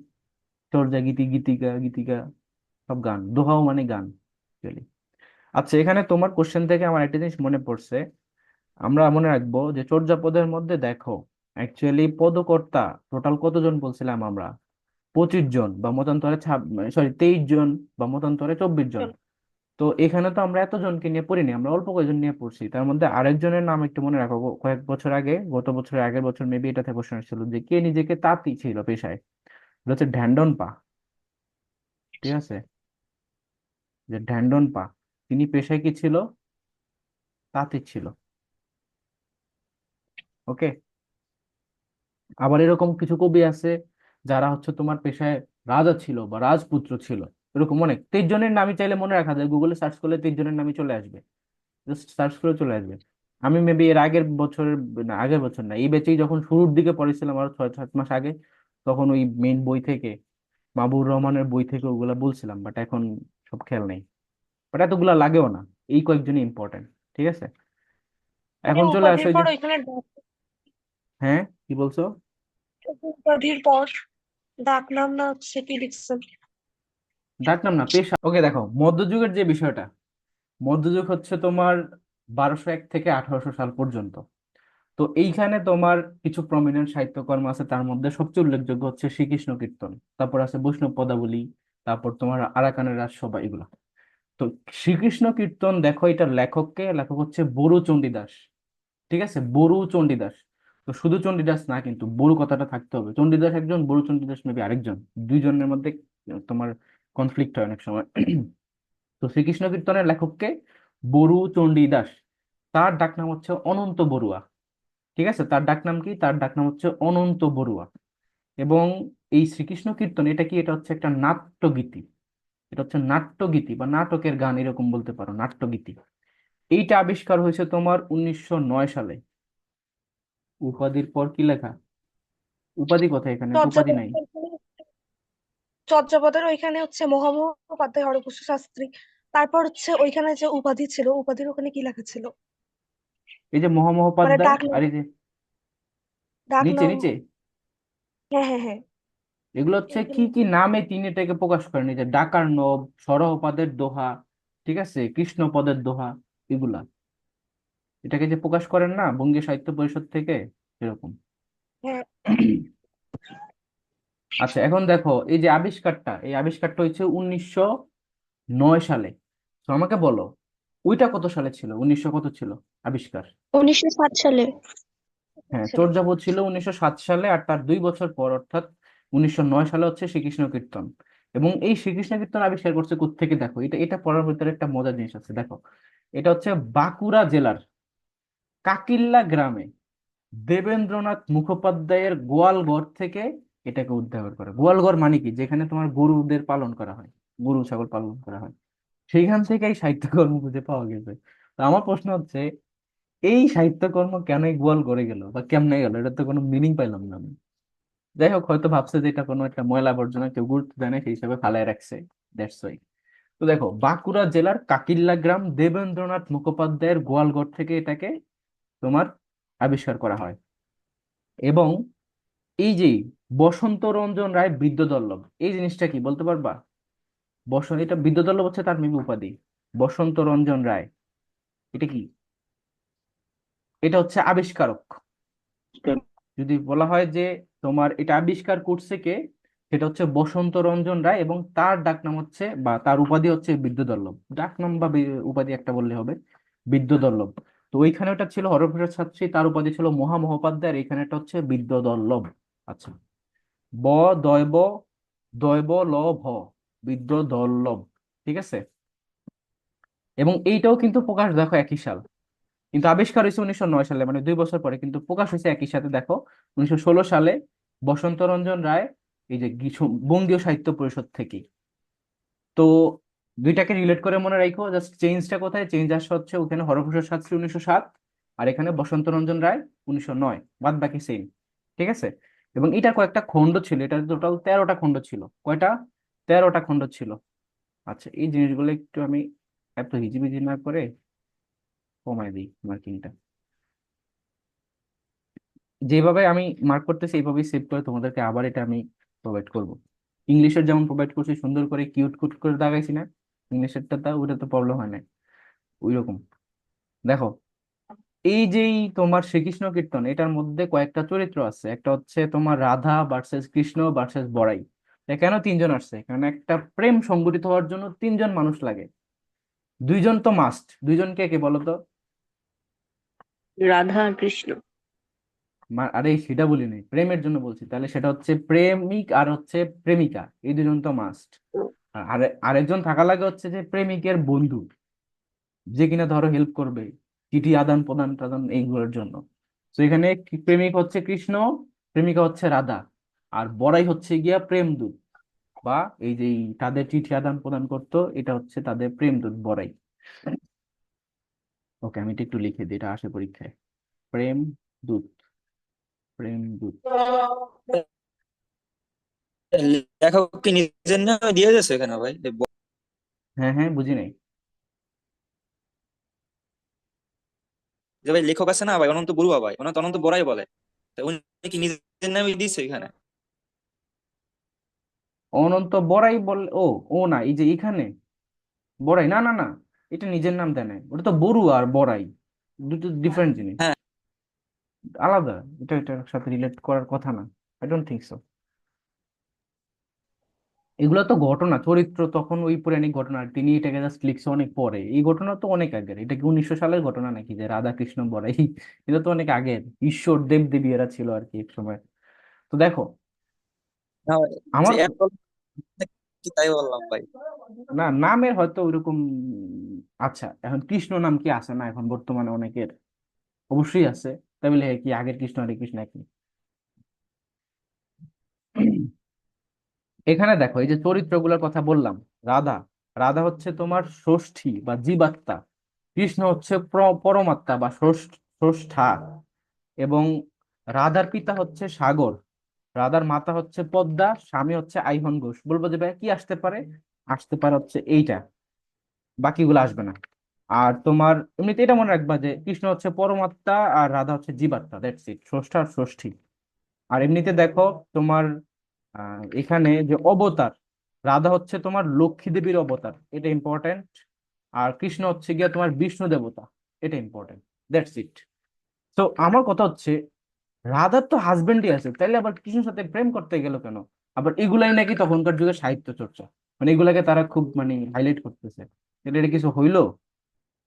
চর্যা গীতি, গীতিকা গীতিকা, সব গান, দোহাও মানে গান actually। আচ্ছা, এখানে তোমার কোশ্চেন থেকে আমার একটা জিনিস মনে পড়ছে। আমরা মনে রাখবো যে চর্যাপদের মধ্যে দেখো অ্যাকচুয়ালি পদকর্তা টোটাল কতজন বলছিলাম আমরা? 25 জন, বা মতান্তরে 23 জন, বা মতান্তরে 24 জন। তো এখানে তো আমরা এতজনকে নিয়ে পড়িনি, আমরা অল্প কয়েকজন নিয়ে পড়ছি। তার মধ্যে আরেকজনের নাম একটু মনে রাখো, কয়েক বছর আগে, গত বছরের আগের বছর মেবি, এটাতে কোশ্চেন ছিল যে কে নিজেকে তাঁতি ছিল পেশায়। এটা হচ্ছে ঢ্যান্ডন পা। ঠিক আছে, যে ঢ্যান্ডন পা, তিনি পেশায় কি ছিল? তাঁতি ছিল। ওকে। আবার এরকম কিছু কবি আছে যারা হচ্ছে তোমার পেশায় রাজা ছিল বা রাজপুত্র ছিল। এরকম অনেক, 23 জনের নামই চাইলে মনে রাখা যায়, গুগলে সার্চ করলে 23 জনের নামই চলে আসবে, জাস্ট সার্চ করে চলে আসবে। আমি মেবি এর আগের বছরের, না আগের বছর না, এই ব্যাচেই যখন শুরুর দিকে পড়েছিলাম, আরো 6-7 মাস আগে, তখন ওই মেইন বই থেকে, মাহবুবুর রহমানের বই থেকে ওগুলা বলছিলাম, বাট এখন সব খেয়াল নেই। বাট এতগুলা লাগেও না, এই কয়েকজনই ইম্পর্টেন্ট। ঠিক আছে, মানে এখন চলে আসো উপাধির এই যে। পর ওইখানে হ্যাঁ, কি বলছো? উপাধির পর ডাক নাম না হচ্ছে কি লিখছেন? ডাকনাম না, পেশা। ওকে, দেখো মধ্যযুগের যে বিষয়টা, মধ্যযুগ হচ্ছে তোমার 1201 থেকে 1800 সাল পর্যন্ত। তো এইখানে তোমার কিছু প্রমিনেন্ট সাহিত্যকর্ম আছে, তার মধ্যে সবচেয়ে উল্লেখযোগ্য হচ্ছে শ্রীকৃষ্ণ কীর্তন, তারপর আছে বৈষ্ণব পদাবলী, তারপর তোমার আরাকানের রাজসভা, এগুলা। তো শ্রীকৃষ্ণ কীর্তন দেখো, এটার লেখককে, লেখক হচ্ছে বড়ু চণ্ডীদাস। ঠিক আছে, বড়ু চণ্ডীদাস। তো শুধু চণ্ডীদাস না, কিন্তু বড়ু কথাটা থাকতে হবে। চণ্ডীদাস একজন, বড়ু চণ্ডীদাস মেবি আরেকজন, দুইজনের মধ্যে তোমার কনফ্লিক্ট হয় অনেক সময়। তো শ্রীকৃষ্ণ কীর্তনের লেখককে বড়ু চণ্ডীদাস। তার ডাকনাম হচ্ছে অনন্ত বড়ুয়া। ঠিক আছে, তার ডাকনাম কি? তার ডাকনাম হচ্ছে অনন্ত বড়ুয়া। এবং এই শ্রীকৃষ্ণ কীর্তন এটা কি? এটা হচ্ছে একটা নাট্যগীতি। এটা হচ্ছে নাট্যগীতি বা নাটকের গান, এরকম বলতে পারো, নাট্যগীতি। এইটা আবিষ্কার হয়েছে তোমার 1909 সালে। উপাধির পর কি লেখা? উপাধি কোথায়? এখানে তো উপাধি নাই। চর্যাপদের ওইখানে হচ্ছে মহামহোপাধ্যায় হরপ্রসাদ শাস্ত্রী। তারপর হচ্ছে ওইখানে যে উপাধি ছিল, উপাধির ওখানে কি লেখা ছিল? এই যে মানে মহামহোপাধ্যায়, ডাক নাম। আর এই যে ডাক নিচে নাম। নিচে হ্যাঁ, হ্যাঁ, হ্যাঁ। এগুলো হচ্ছে কি এইগুলো। কি নামে তিনি এটাকে প্রকাশ করেন? এই যে ডাকার্ণব, সরহপাদের দোহা, ঠিক আছে, কৃষ্ণপদের দোহা, এগুলা এটাকে যে প্রকাশ করেন না বঙ্গীয় সাহিত্য পরিষদ থেকে, এরকম। হ্যাঁ। আচ্ছা, এখন দেখো এই যে আবিষ্কারটা, এই আবিষ্কারটা হচ্ছে 1909 সালে। তো আমাকে বলো, ওইটা কত সালে ছিল? 1900 কত ছিল আবিষ্কার? 1907 সালে। হ্যাঁ, ছিল। চর্যাপদ ছিল 1907 সালে, আর তার 2 বছর পর অর্থাৎ 1909 সালে হচ্ছে শ্রীকৃষ্ণ কীর্তন। এবং এই শ্রীকৃষ্ণ কীর্তন আবিষ্কার করছে কোত্থেকে? দেখো, এটা এটা পড়ার ভিতরে একটা মজার জিনিস আছে, দেখো। এটা হচ্ছে বাঁকুড়া জেলার কাকিল্লা গ্রামে দেবেন্দ্রনাথ মুখোপাধ্যায়ের গোয়ালঘর থেকে এটাকে উদ্ধার করে। গোয়ালঘর মানে কি? যেখানে তোমার গরুদের পালন করা হয়, গরু ছাগল পালন করা হয়, সেইখান থেকে এই সাহিত্যকর্ম খুঁজে পাওয়া গেছে। তো আমার প্রশ্ন হচ্ছে, এই সাহিত্যকর্ম কেন গোয়াল করে গেল বা কেমনে গেল? এটা তো কোনো মিনিং পাইলাম না আমি। যাই হোক, হয়তো ভাবছে যে এটা কোনো একটা ময়লা আবর্জনা, কেউ গুরুত্ব দেয় না, সেই হিসাবে ফালায় রাখছে। That's why. তো দেখো, বাঁকুড়া জেলার কাকিল্লা গ্রাম দেবেন্দ্রনাথ মুখোপাধ্যায়ের গোয়ালঘর থেকে এটাকে তোমার আবিষ্কার করা হয়। এবং এই যে বসন্ত রঞ্জন রায় বিদ্যুদল্লভ, এই জিনিসটা কি বলতে পারবা? এটা বিদ্যুদল্লভ হচ্ছে তার মেবি উপাধি। বসন্ত রঞ্জন রায় এটা কি? এটা হচ্ছে আবিষ্কারক। যদি বলা হয় যে তোমার এটা আবিষ্কার করছে কে, সেটা হচ্ছে বসন্ত রঞ্জন রায়, এবং তার ডাকনাম হচ্ছে বা তার উপাধি হচ্ছে বিদ্যুদল্লভ। ডাকনাম বা উপাধি একটা বললে হবে, বিদ্যুদল্লভ। তো ওইখানে ওটা ছিল হরপ্রসাদ শাস্ত্রী, তার উপাধি ছিল মহামহোপাধ্যায়, আর এখানে এটা হচ্ছে বিদ্যুদল্লভ। আচ্ছা, ব দয়ব দয়ব ল ভ, বিদ্যুদল্লভ। ঠিক আছে, এবং এইটাও কিন্তু প্রকাশ দেখো একই সাল, কিন্তু আবিষ্কার হয়েছে 1909 সালে, মানে 2 বছর পরে, কিন্তু প্রকাশ হয়েছে একই সাথে। দেখো, 1916 সালে বসন্ত রঞ্জন রায়, এই যে বঙ্গীয় সাহিত্য পরিষদ থেকে। তো দুইটাকে রিলেট করে মনে রাখো, জাস্ট চেঞ্জটা কোথায়? চেঞ্জ আসছে হচ্ছে ওখানে হরপ্রসাদ শাস্ত্রী 1907, আর এখানে বসন্ত রঞ্জন রায় 1909, বাদ বাকি সেম। ঠিক আছে, এবং এটার কয়েকটা খণ্ড ছিল, এটার টোটাল 13টা খণ্ড ছিল। কয়টা? 13টা খণ্ড ছিল। আচ্ছা, এই জিনিসগুলো একটু আমি এত হিজিবিজি না করে কমাই দিই মার্কিংটা। যেভাবে আমি মার্ক করতেছি এইভাবেই সেভ করে তোমাদেরকে আবার এটা আমি প্রোভাইড করব। ইংলিশের যেমন প্রোভাইড করছি, সুন্দর করে কিউট কুট করে দাগাইছি না? ইংলিশেরটা তা ওটা তো প্রবলেম হয় না ওই রকম। দেখো, এই যেই তোমার শ্রীকৃষ্ণ কীর্তন, এটার মধ্যে কয়েকটা চরিত্র আছে। একটা হচ্ছে তোমার রাধা ভার্সেস কৃষ্ণ ভার্সেস বড়াই। তা কেন তিনজন আসছে? কারণ একটা প্রেম সংগঠিত হওয়ার জন্য তিনজন মানুষ লাগে। দুইজন তো মাস্ট। দুইজন কে কে বলো তো? রাধা আর কৃষ্ণ। আরে সেটা বলি নাই, প্রেমের জন্য বলছি। তাহলে সেটা হচ্ছে প্রেমিক আর হচ্ছে প্রেমিকা, এই দুজন তো মাস্ট। আর আরেকজন থাকা লাগে হচ্ছে যে প্রেমিকের বন্ধু, যে কিনা ধরো হেল্প করবে, চিঠি আদান প্রদান টাদান এইগুলোর জন্য। তো এখানে প্রেমিক হচ্ছে কৃষ্ণ, প্রেমিকা হচ্ছে রাধা, আর বড়াই হচ্ছে গিয়া প্রেমদূত, বা এই যে তাদের চিঠি আদান প্রদান করতো, এটা হচ্ছে তাদের প্রেমদূত বড়াই। ওকে, আমি এটা একটু লিখে দিই, এটা আসে পরীক্ষায়। প্রেমদূত, প্রেমদূত। লেখক কি নিজের নামে দিয়ে দিয়েছে এখানে ভাই? হ্যাঁ হ্যাঁ, বুঝি নাই। যে ভাই লেখক আছে না ভাই, অনন্ত বড়ুয়া ভাই, অনন্ত অনন্ত বড়াই বলে, তো উনি কি নিজের নামে দিয়েছে এখানে? অনন্ত বড়াই বল? ও, ও না, এই যে এখানে বড়াই, না না না, এটা নিজের নাম দেয় নাই, ওটা তো বড়ুয়া আর বড়াই। দুটো ডিফারেন্ট জিনিস, হ্যাঁ আলাদা। এটা এটার সাথে রিলেট করার কথা না। I don't think so. এগুলো তো ঘটনা, চরিত্র তখন ওই পৌরাণিক ঘটনা, তিনি এটাকে জাস্ট লিখছে অনেক পরে। এই ঘটনা তো অনেক আগের। এটা কি 1900 সালের ঘটনা নাকি যে রাধা কৃষ্ণ বলে? এটা তো অনেক আগের। ঈশ্বর দেব দেবী এরা ছিল আর কি এক সময়। তো দেখো না ভাই, যে আমার, এত কি তাই বললাম ভাই। না নামের হয়তো ওইরকম আচ্ছা, এখন কৃষ্ণ নাম কি আছে না এখন বর্তমানে অনেকের? অবশ্যই আছে। তাই বলে কি আগের কৃষ্ণ আর এই কৃষ্ণ একই? এখানে দেখো এই যে চরিত্রগুলোর কথা বললাম, রাধা, রাধা হচ্ছে তোমার ষষ্ঠী বা জীবাত্মা, কৃষ্ণ হচ্ছে পরমাত্মা বা স্রষ্টা। এবং রাধার পিতা হচ্ছে সাগর, রাধার মাতা হচ্ছে পদ্মা, স্বামী হচ্ছে আইহন ঘোষ। বলবো যে ভাই কি আসতে পারে? আসতে পারে হচ্ছে এইটা, বাকিগুলো আসবে না। আর তোমার এমনিতে এটা মনে রাখবা যে কৃষ্ণ হচ্ছে পরমাত্মা আর রাধা হচ্ছে জীবাত্মা, দ্যাটস ইট, স্রষ্টা আর ষষ্ঠী। আর এমনিতে দেখো তোমার এখানে যে অবতার, রাধা হচ্ছে তোমার লক্ষ্মী দেবীর অবতার, এটা ইম্পর্টেন্ট। আর কৃষ্ণ হচ্ছে গিয়া তোমার বিষ্ণু দেবতা, এটা ইম্পর্টেন্ট। That's it. তো আমার কথা হচ্ছে রাধার তো হাজবেন্ডই আছে, তাইলে আবার কৃষ্ণের সাথে প্রেম করতে গেল কেন? আবার এগুলাই নাকি তখনকার যুগে সাহিত্য চর্চা, মানে এগুলাকে তারা খুব মানে হাইলাইট করতেছে। এটা কিছু হইলো?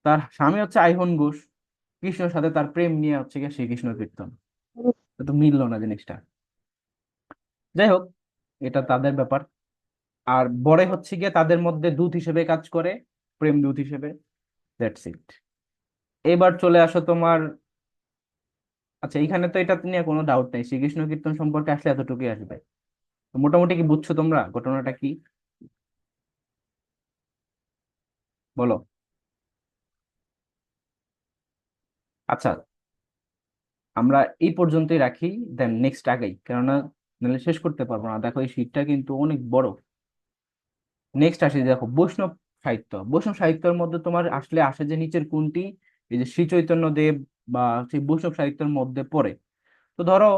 তার স্বামী হচ্ছে আইহন ঘোষ, কৃষ্ণের সাথে তার প্রেম নিয়ে হচ্ছে গিয়ে শ্রীকৃষ্ণ কীর্তন। এটা তো মিললো না জিনিসটা। যাই হোক, এটা তাদের ব্যাপার। আর বরে হচ্ছে গিয়ে তাদের মধ্যে দূত হিসেবে কাজ করে, প্রেম দূত হিসেবে। That's it. এবার চলে আসো তোমার, আচ্ছা এখানে তো এটা নিয়ে কোনো ডাউট নেই, শ্রীকৃষ্ণ কীর্তন সম্পর্কে আসলে এতটুকুই আসবে। তো মোটামুটি কি বুঝছো তোমরা ঘটনাটা কি? বলো। আচ্ছা, আমরা এই পর্যন্তই রাখি, দেন নেক্সট আগাই, কেননা নাহলে শেষ করতে পারবো না। দেখো এই শীটটা কিন্তু অনেক বড়। নেক্সট আসে, দেখো বৈষ্ণব সাহিত্য। বৈষ্ণব সাহিত্যের মধ্যে তোমার আসলে আসে যে নিচের কোনটি এই যে শ্রী চৈতন্য দেব বা সেই বৈষ্ণব সাহিত্যের মধ্যে পড়ে? তো ধরো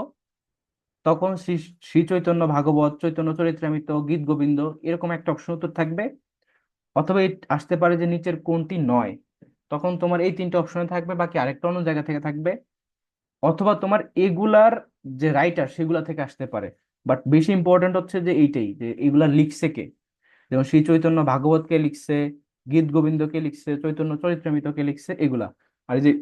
তখন শ্রী শ্রী চৈতন্য ভাগবত, চৈতন্য চরিত্রামৃত, গীত গোবিন্দ, এরকম একটা অপশন উত্তর থাকবে। অথবা আসতে পারে যে নিচের কোনটি নয়, তখন তোমার এই তিনটে অপশনে থাকবে, বাকি আরেকটা অন্য জায়গা থেকে থাকবে। অথবা তোমার এগুলার যে রাইটার সেগুলা থেকে আসতে পারে। বাট বেশি ইম্পর্টেন্ট হচ্ছে যে এইটাই, যে এগুলা লিখছে কে। যেমন শ্রী চৈতন্য ভাগবত কে লিখছে, গীত গোবিন্দ কে লিখছে, চৈতন্য চরিত্রামৃত কে লিখছে, এগুলা। আর এই যে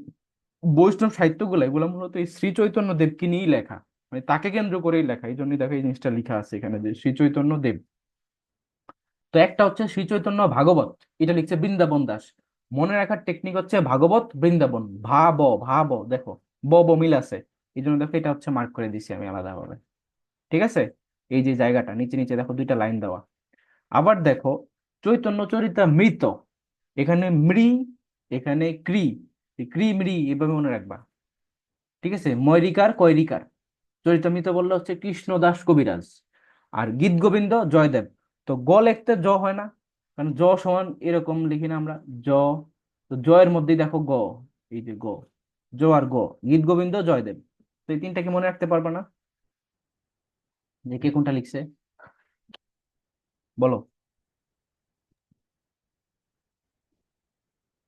বৈষ্ণব সাহিত্যগুলো, এগুলো মূলত এই শ্রী চৈতন্য দেবকে নিয়েই লেখা, মানে তাকে কেন্দ্র করেই লেখা। এই জন্যই দেখো এই জিনিসটা লেখা আছে এখানে যে শ্রী চৈতন্য দেব। তো একটা হচ্ছে শ্রী চৈতন্য ভাগবত, এটা লিখছে বৃন্দাবন দাস। মনে রাখার টেকনিক হচ্ছে ভাগবত বৃন্দাবন, ভাব দেখো, ব মিল আছে। এই জন্য দেখো এটা হচ্ছে মার্ক করে দিছি আমি আলাদাভাবে। ঠিক আছে? এই যে জায়গাটা নিচে নিচে দেখো দুইটা লাইন দেওয়া। আবার দেখো চৈতন্য চরিতামৃত, এখানে মৃ, এখানে ক্রি, এই ক্রি মৃ এভাবে মনে রাখবা। ঠিক আছে? ময়রিকার কয়রিকার। চরিতামৃত বললে হচ্ছে কৃষ্ণদাস কবিরাজ। আর গীত গোবিন্দ জয়দেব। তো গ লিখতে জ হয় না, কারণ জ সমান এরকম লিখি না আমরা, জ। তো জয়ের মধ্যেই দেখো গ, এই যে গ, জ আর গ, গীত গোবিন্দ জয়দেব। তো এই তিনটা কি মনে রাখতে পারবা না যে কে কোনটা লিখছে? বলো,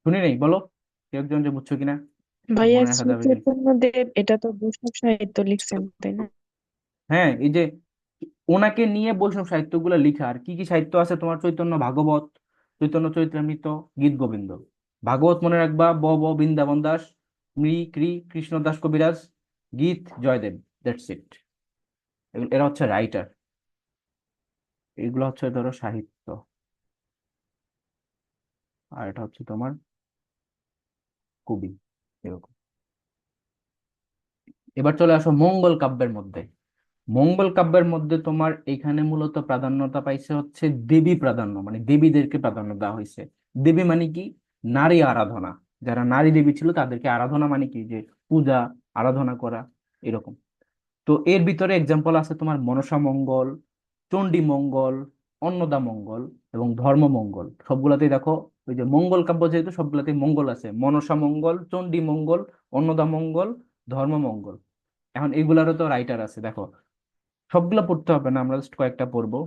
শুনি নাই, বলো কেউ একজন যে বুঝছো কিনা, ভাইয়া মনে রাখা শ্রী যাবে জিনিস। চৈতন্য দেব এটা তো বৈষ্ণব সাহিত্য লিখছেন তাই না? হ্যাঁ, এই যে ওনাকে নিয়ে বৈষ্ণব সাহিত্যগুলো লিখা। আর কি কি সাহিত্য আছে তোমার? চৈতন্য ভাগবত, চৈতন্য চরিতামৃত, গীত গোবিন্দ। ভাগবত মনে রাখবা বৃন্দাবন দাস, মৃ কৃ কৃষ্ণদাস কবিরাজ, গীত জয়দেব। That's it. এরা হচ্ছে রাইটার, এগুলো হচ্ছে ধরো সাহিত্য। আর এটা হচ্ছে তোমার কবি, এরকম। এবার চলে আসো মঙ্গল কাব্যের মধ্যে। মঙ্গল কাব্যের মধ্যে তোমার এখানে মূলত প্রাধান্যতা পাইছে হচ্ছে দেবী প্রাধান্য, মানে দেবীদেরকে প্রাধান্য দেওয়া হয়েছে। দেবী মানে কি? নারী আরাধনা। যারা নারী দেবী ছিল তাদেরকে আরাধনা, মানে কি যে পূজা, আরাধনা করা, এরকম। তো এর ভিতরে এক্সাম্পল আছে তোমার মনসা মঙ্গল, চণ্ডী মঙ্গল, অন্নদা মঙ্গল এবং ধর্ম মঙ্গল। সবগুলাতেই দেখো ওই যে মঙ্গল কাব্য যেহেতু সবগুলাতেই মঙ্গল আছে, মনসা মঙ্গল, চণ্ডী মঙ্গল, অন্নদা মঙ্গল, ধর্ম মঙ্গল। এখন এগুলারও তো রাইটার আছে দেখো। সবগুলা পড়তে হবে না, আমরা জাস্ট কয়েকটা পড়বো।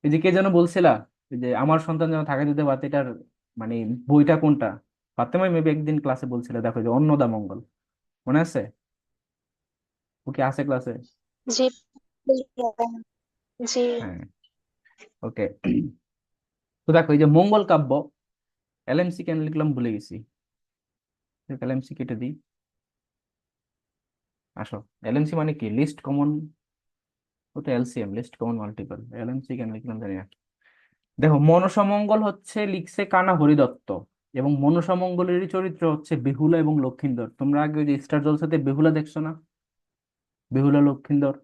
এই যে কে যেন বলছিলা, এই যে আমার সন্তান যেন থাকা দিতে পারত, এটার মানে বইটা কোনটা? ফাতেমাই মেবি একদিন ক্লাসে বলছিল, দেখো যে অন্নদা মঙ্গল, মনে আছে? ও কি আছে ক্লাসে? জি জি। হ্যাঁ, ওকে। তো দেখো এই যে মঙ্গল কাব্য, এলএমসি কেন লিখলাম ভুলে গেছি, এলএমসি কেটে দিই। আসো, এলএমসি মানে কি? লিস্ট কমন, ওটা LCM, list common multiple. LMC কেন লিখলাম জানি না। দেখো মনসামঙ্গল হচ্ছে লিখছে কানা হরিদত্ত, এবং মনসামঙ্গলেরই চরিত্র হচ্ছে বেহুলা এবং লক্ষিন্দর। তোমরা আগে ওই যে স্টার জলসাতে বেহুলা দেখছো না? বেহুলা লক্ষিন্দর,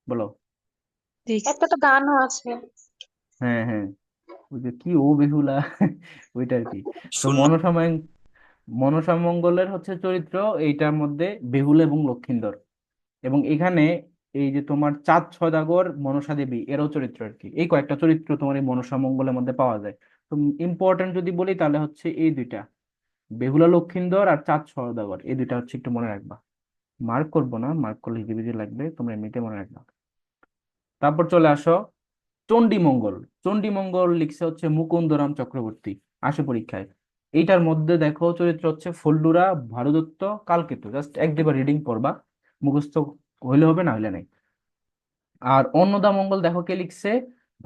বলো। দেখছি। একটা তো গানও আছে। হ্যাঁ হ্যাঁ, ওই যে কি ও বেহুলা ওইটা আর কি। তো শূন্য। মনসামঙ্গলের হচ্ছে চরিত্র এইটার মধ্যে বেহুলা এবং লক্ষিন্দর, এবং এখানে এই যে তোমার চাঁদ সওদাগর, মনসা দেবী, এরও চরিত্র আর কি। এই কয়েকটা চরিত্র তোমার এই মনসামঙ্গলের মধ্যে পাওয়া যায়। তো ইম্পর্টেন্ট যদি বলি তাহলে হচ্ছে এই দুইটা, বেহুলা লক্ষিন্দর আর চাঁদ সওদাগর, এই দুইটা হচ্ছে একটু মনে রাখবা। মার্ক করবো না, মার্ক করলে হিজিবিজি লাগবে, তোমরা এমনিতে মনে রাখবা। তারপর চলে আসো চণ্ডীমঙ্গল। চণ্ডীমঙ্গল লিখছে হচ্ছে মুকুন্দরাম চক্রবর্তী, আসে পরীক্ষায়। এইটার মধ্যে দেখো চরিত্র হচ্ছে ফল্লুরা, ভারদত্ত, কালকেতু। জাস্ট এক দুবার রিডিং পড়বা, মুখস্থ হইলে হবে, না হইলে নাই। আর অন্নদা মঙ্গল দেখো কে লিখছে,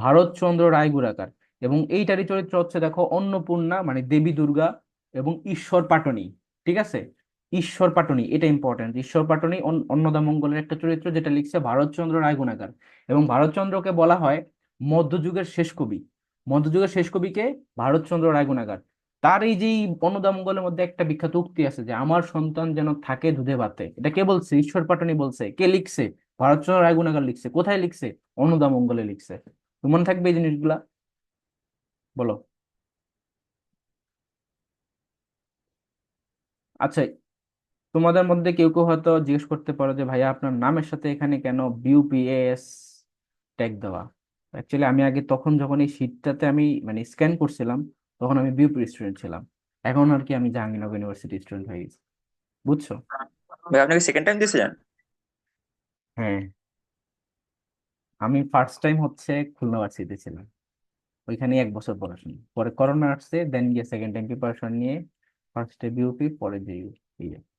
ভারতচন্দ্র রায়গুড়াকার, এবং এইটারই চরিত্র হচ্ছে দেখো অন্নপূর্ণা মানে দেবী দুর্গা, এবং ঈশ্বর পাটনি। ঠিক আছে, ঈশ্বর পাটনি, এটা ইম্পর্টেন্ট। ঈশ্বর পাটনি অন্নদা মঙ্গলের একটা চরিত্র, যেটা লিখছে ভারতচন্দ্র রায়গুণাকার। এবং ভারতচন্দ্রকে বলা হয় মধ্যযুগের শেষ কবি। মধ্যযুগের শেষ কবিকে ভারতচন্দ্র রায়গুণাকার। তার এই যে অন্নদা মঙ্গলের মধ্যে একটা বিখ্যাত উক্তি আছে যে আমার সন্তান যেন থাকে দুধে ভাতে, এটা কে বলছে? ঈশ্বর পাটনি বলছে। কে লিখছে? ভারতচন্দ্র রায়গুণাকার লিখছে। কোথায় লিখছে? অন্নদা মঙ্গলে লিখছে। তো মনে থাকবে এই জিনিসগুলা, বলো। আচ্ছা, তোমাদের মধ্যে কেউ কেউ হয়তো জিজ্ঞেস করতে পারো যে ভাইয়া আপনার নামের সাথে এখানে কেন বিউপিএস ট্যাগ দেওয়া? অ্যাকচুয়ালি আমি আগে, তখন যখন এই শীটটাতে আমি মানে স্ক্যান করছিলাম, তখন আমি বিউপি স্টুডেন্ট ছিলাম। এখন আর কি আমি জাহাঙ্গীরনগর ইউনিভার্সিটি স্টুডেন্ট হয়ে গেছি, বুঝছো? ভাই আপনি কি সেকেন্ড টাইম দিয়েছিলেন? হ্যাঁ, আমি ফার্স্ট টাইম হচ্ছে খুলনা ভার্সিটিতে ছিলাম, ওইখানে 1 বছর পড়াশোনা, পরে করোনা আসছে, দেন গিয়ে সেকেন্ড টাইম প্রিপারেশন নিয়ে ফার্স্টে বিউপি, পরে জেইউ, এই আর কি।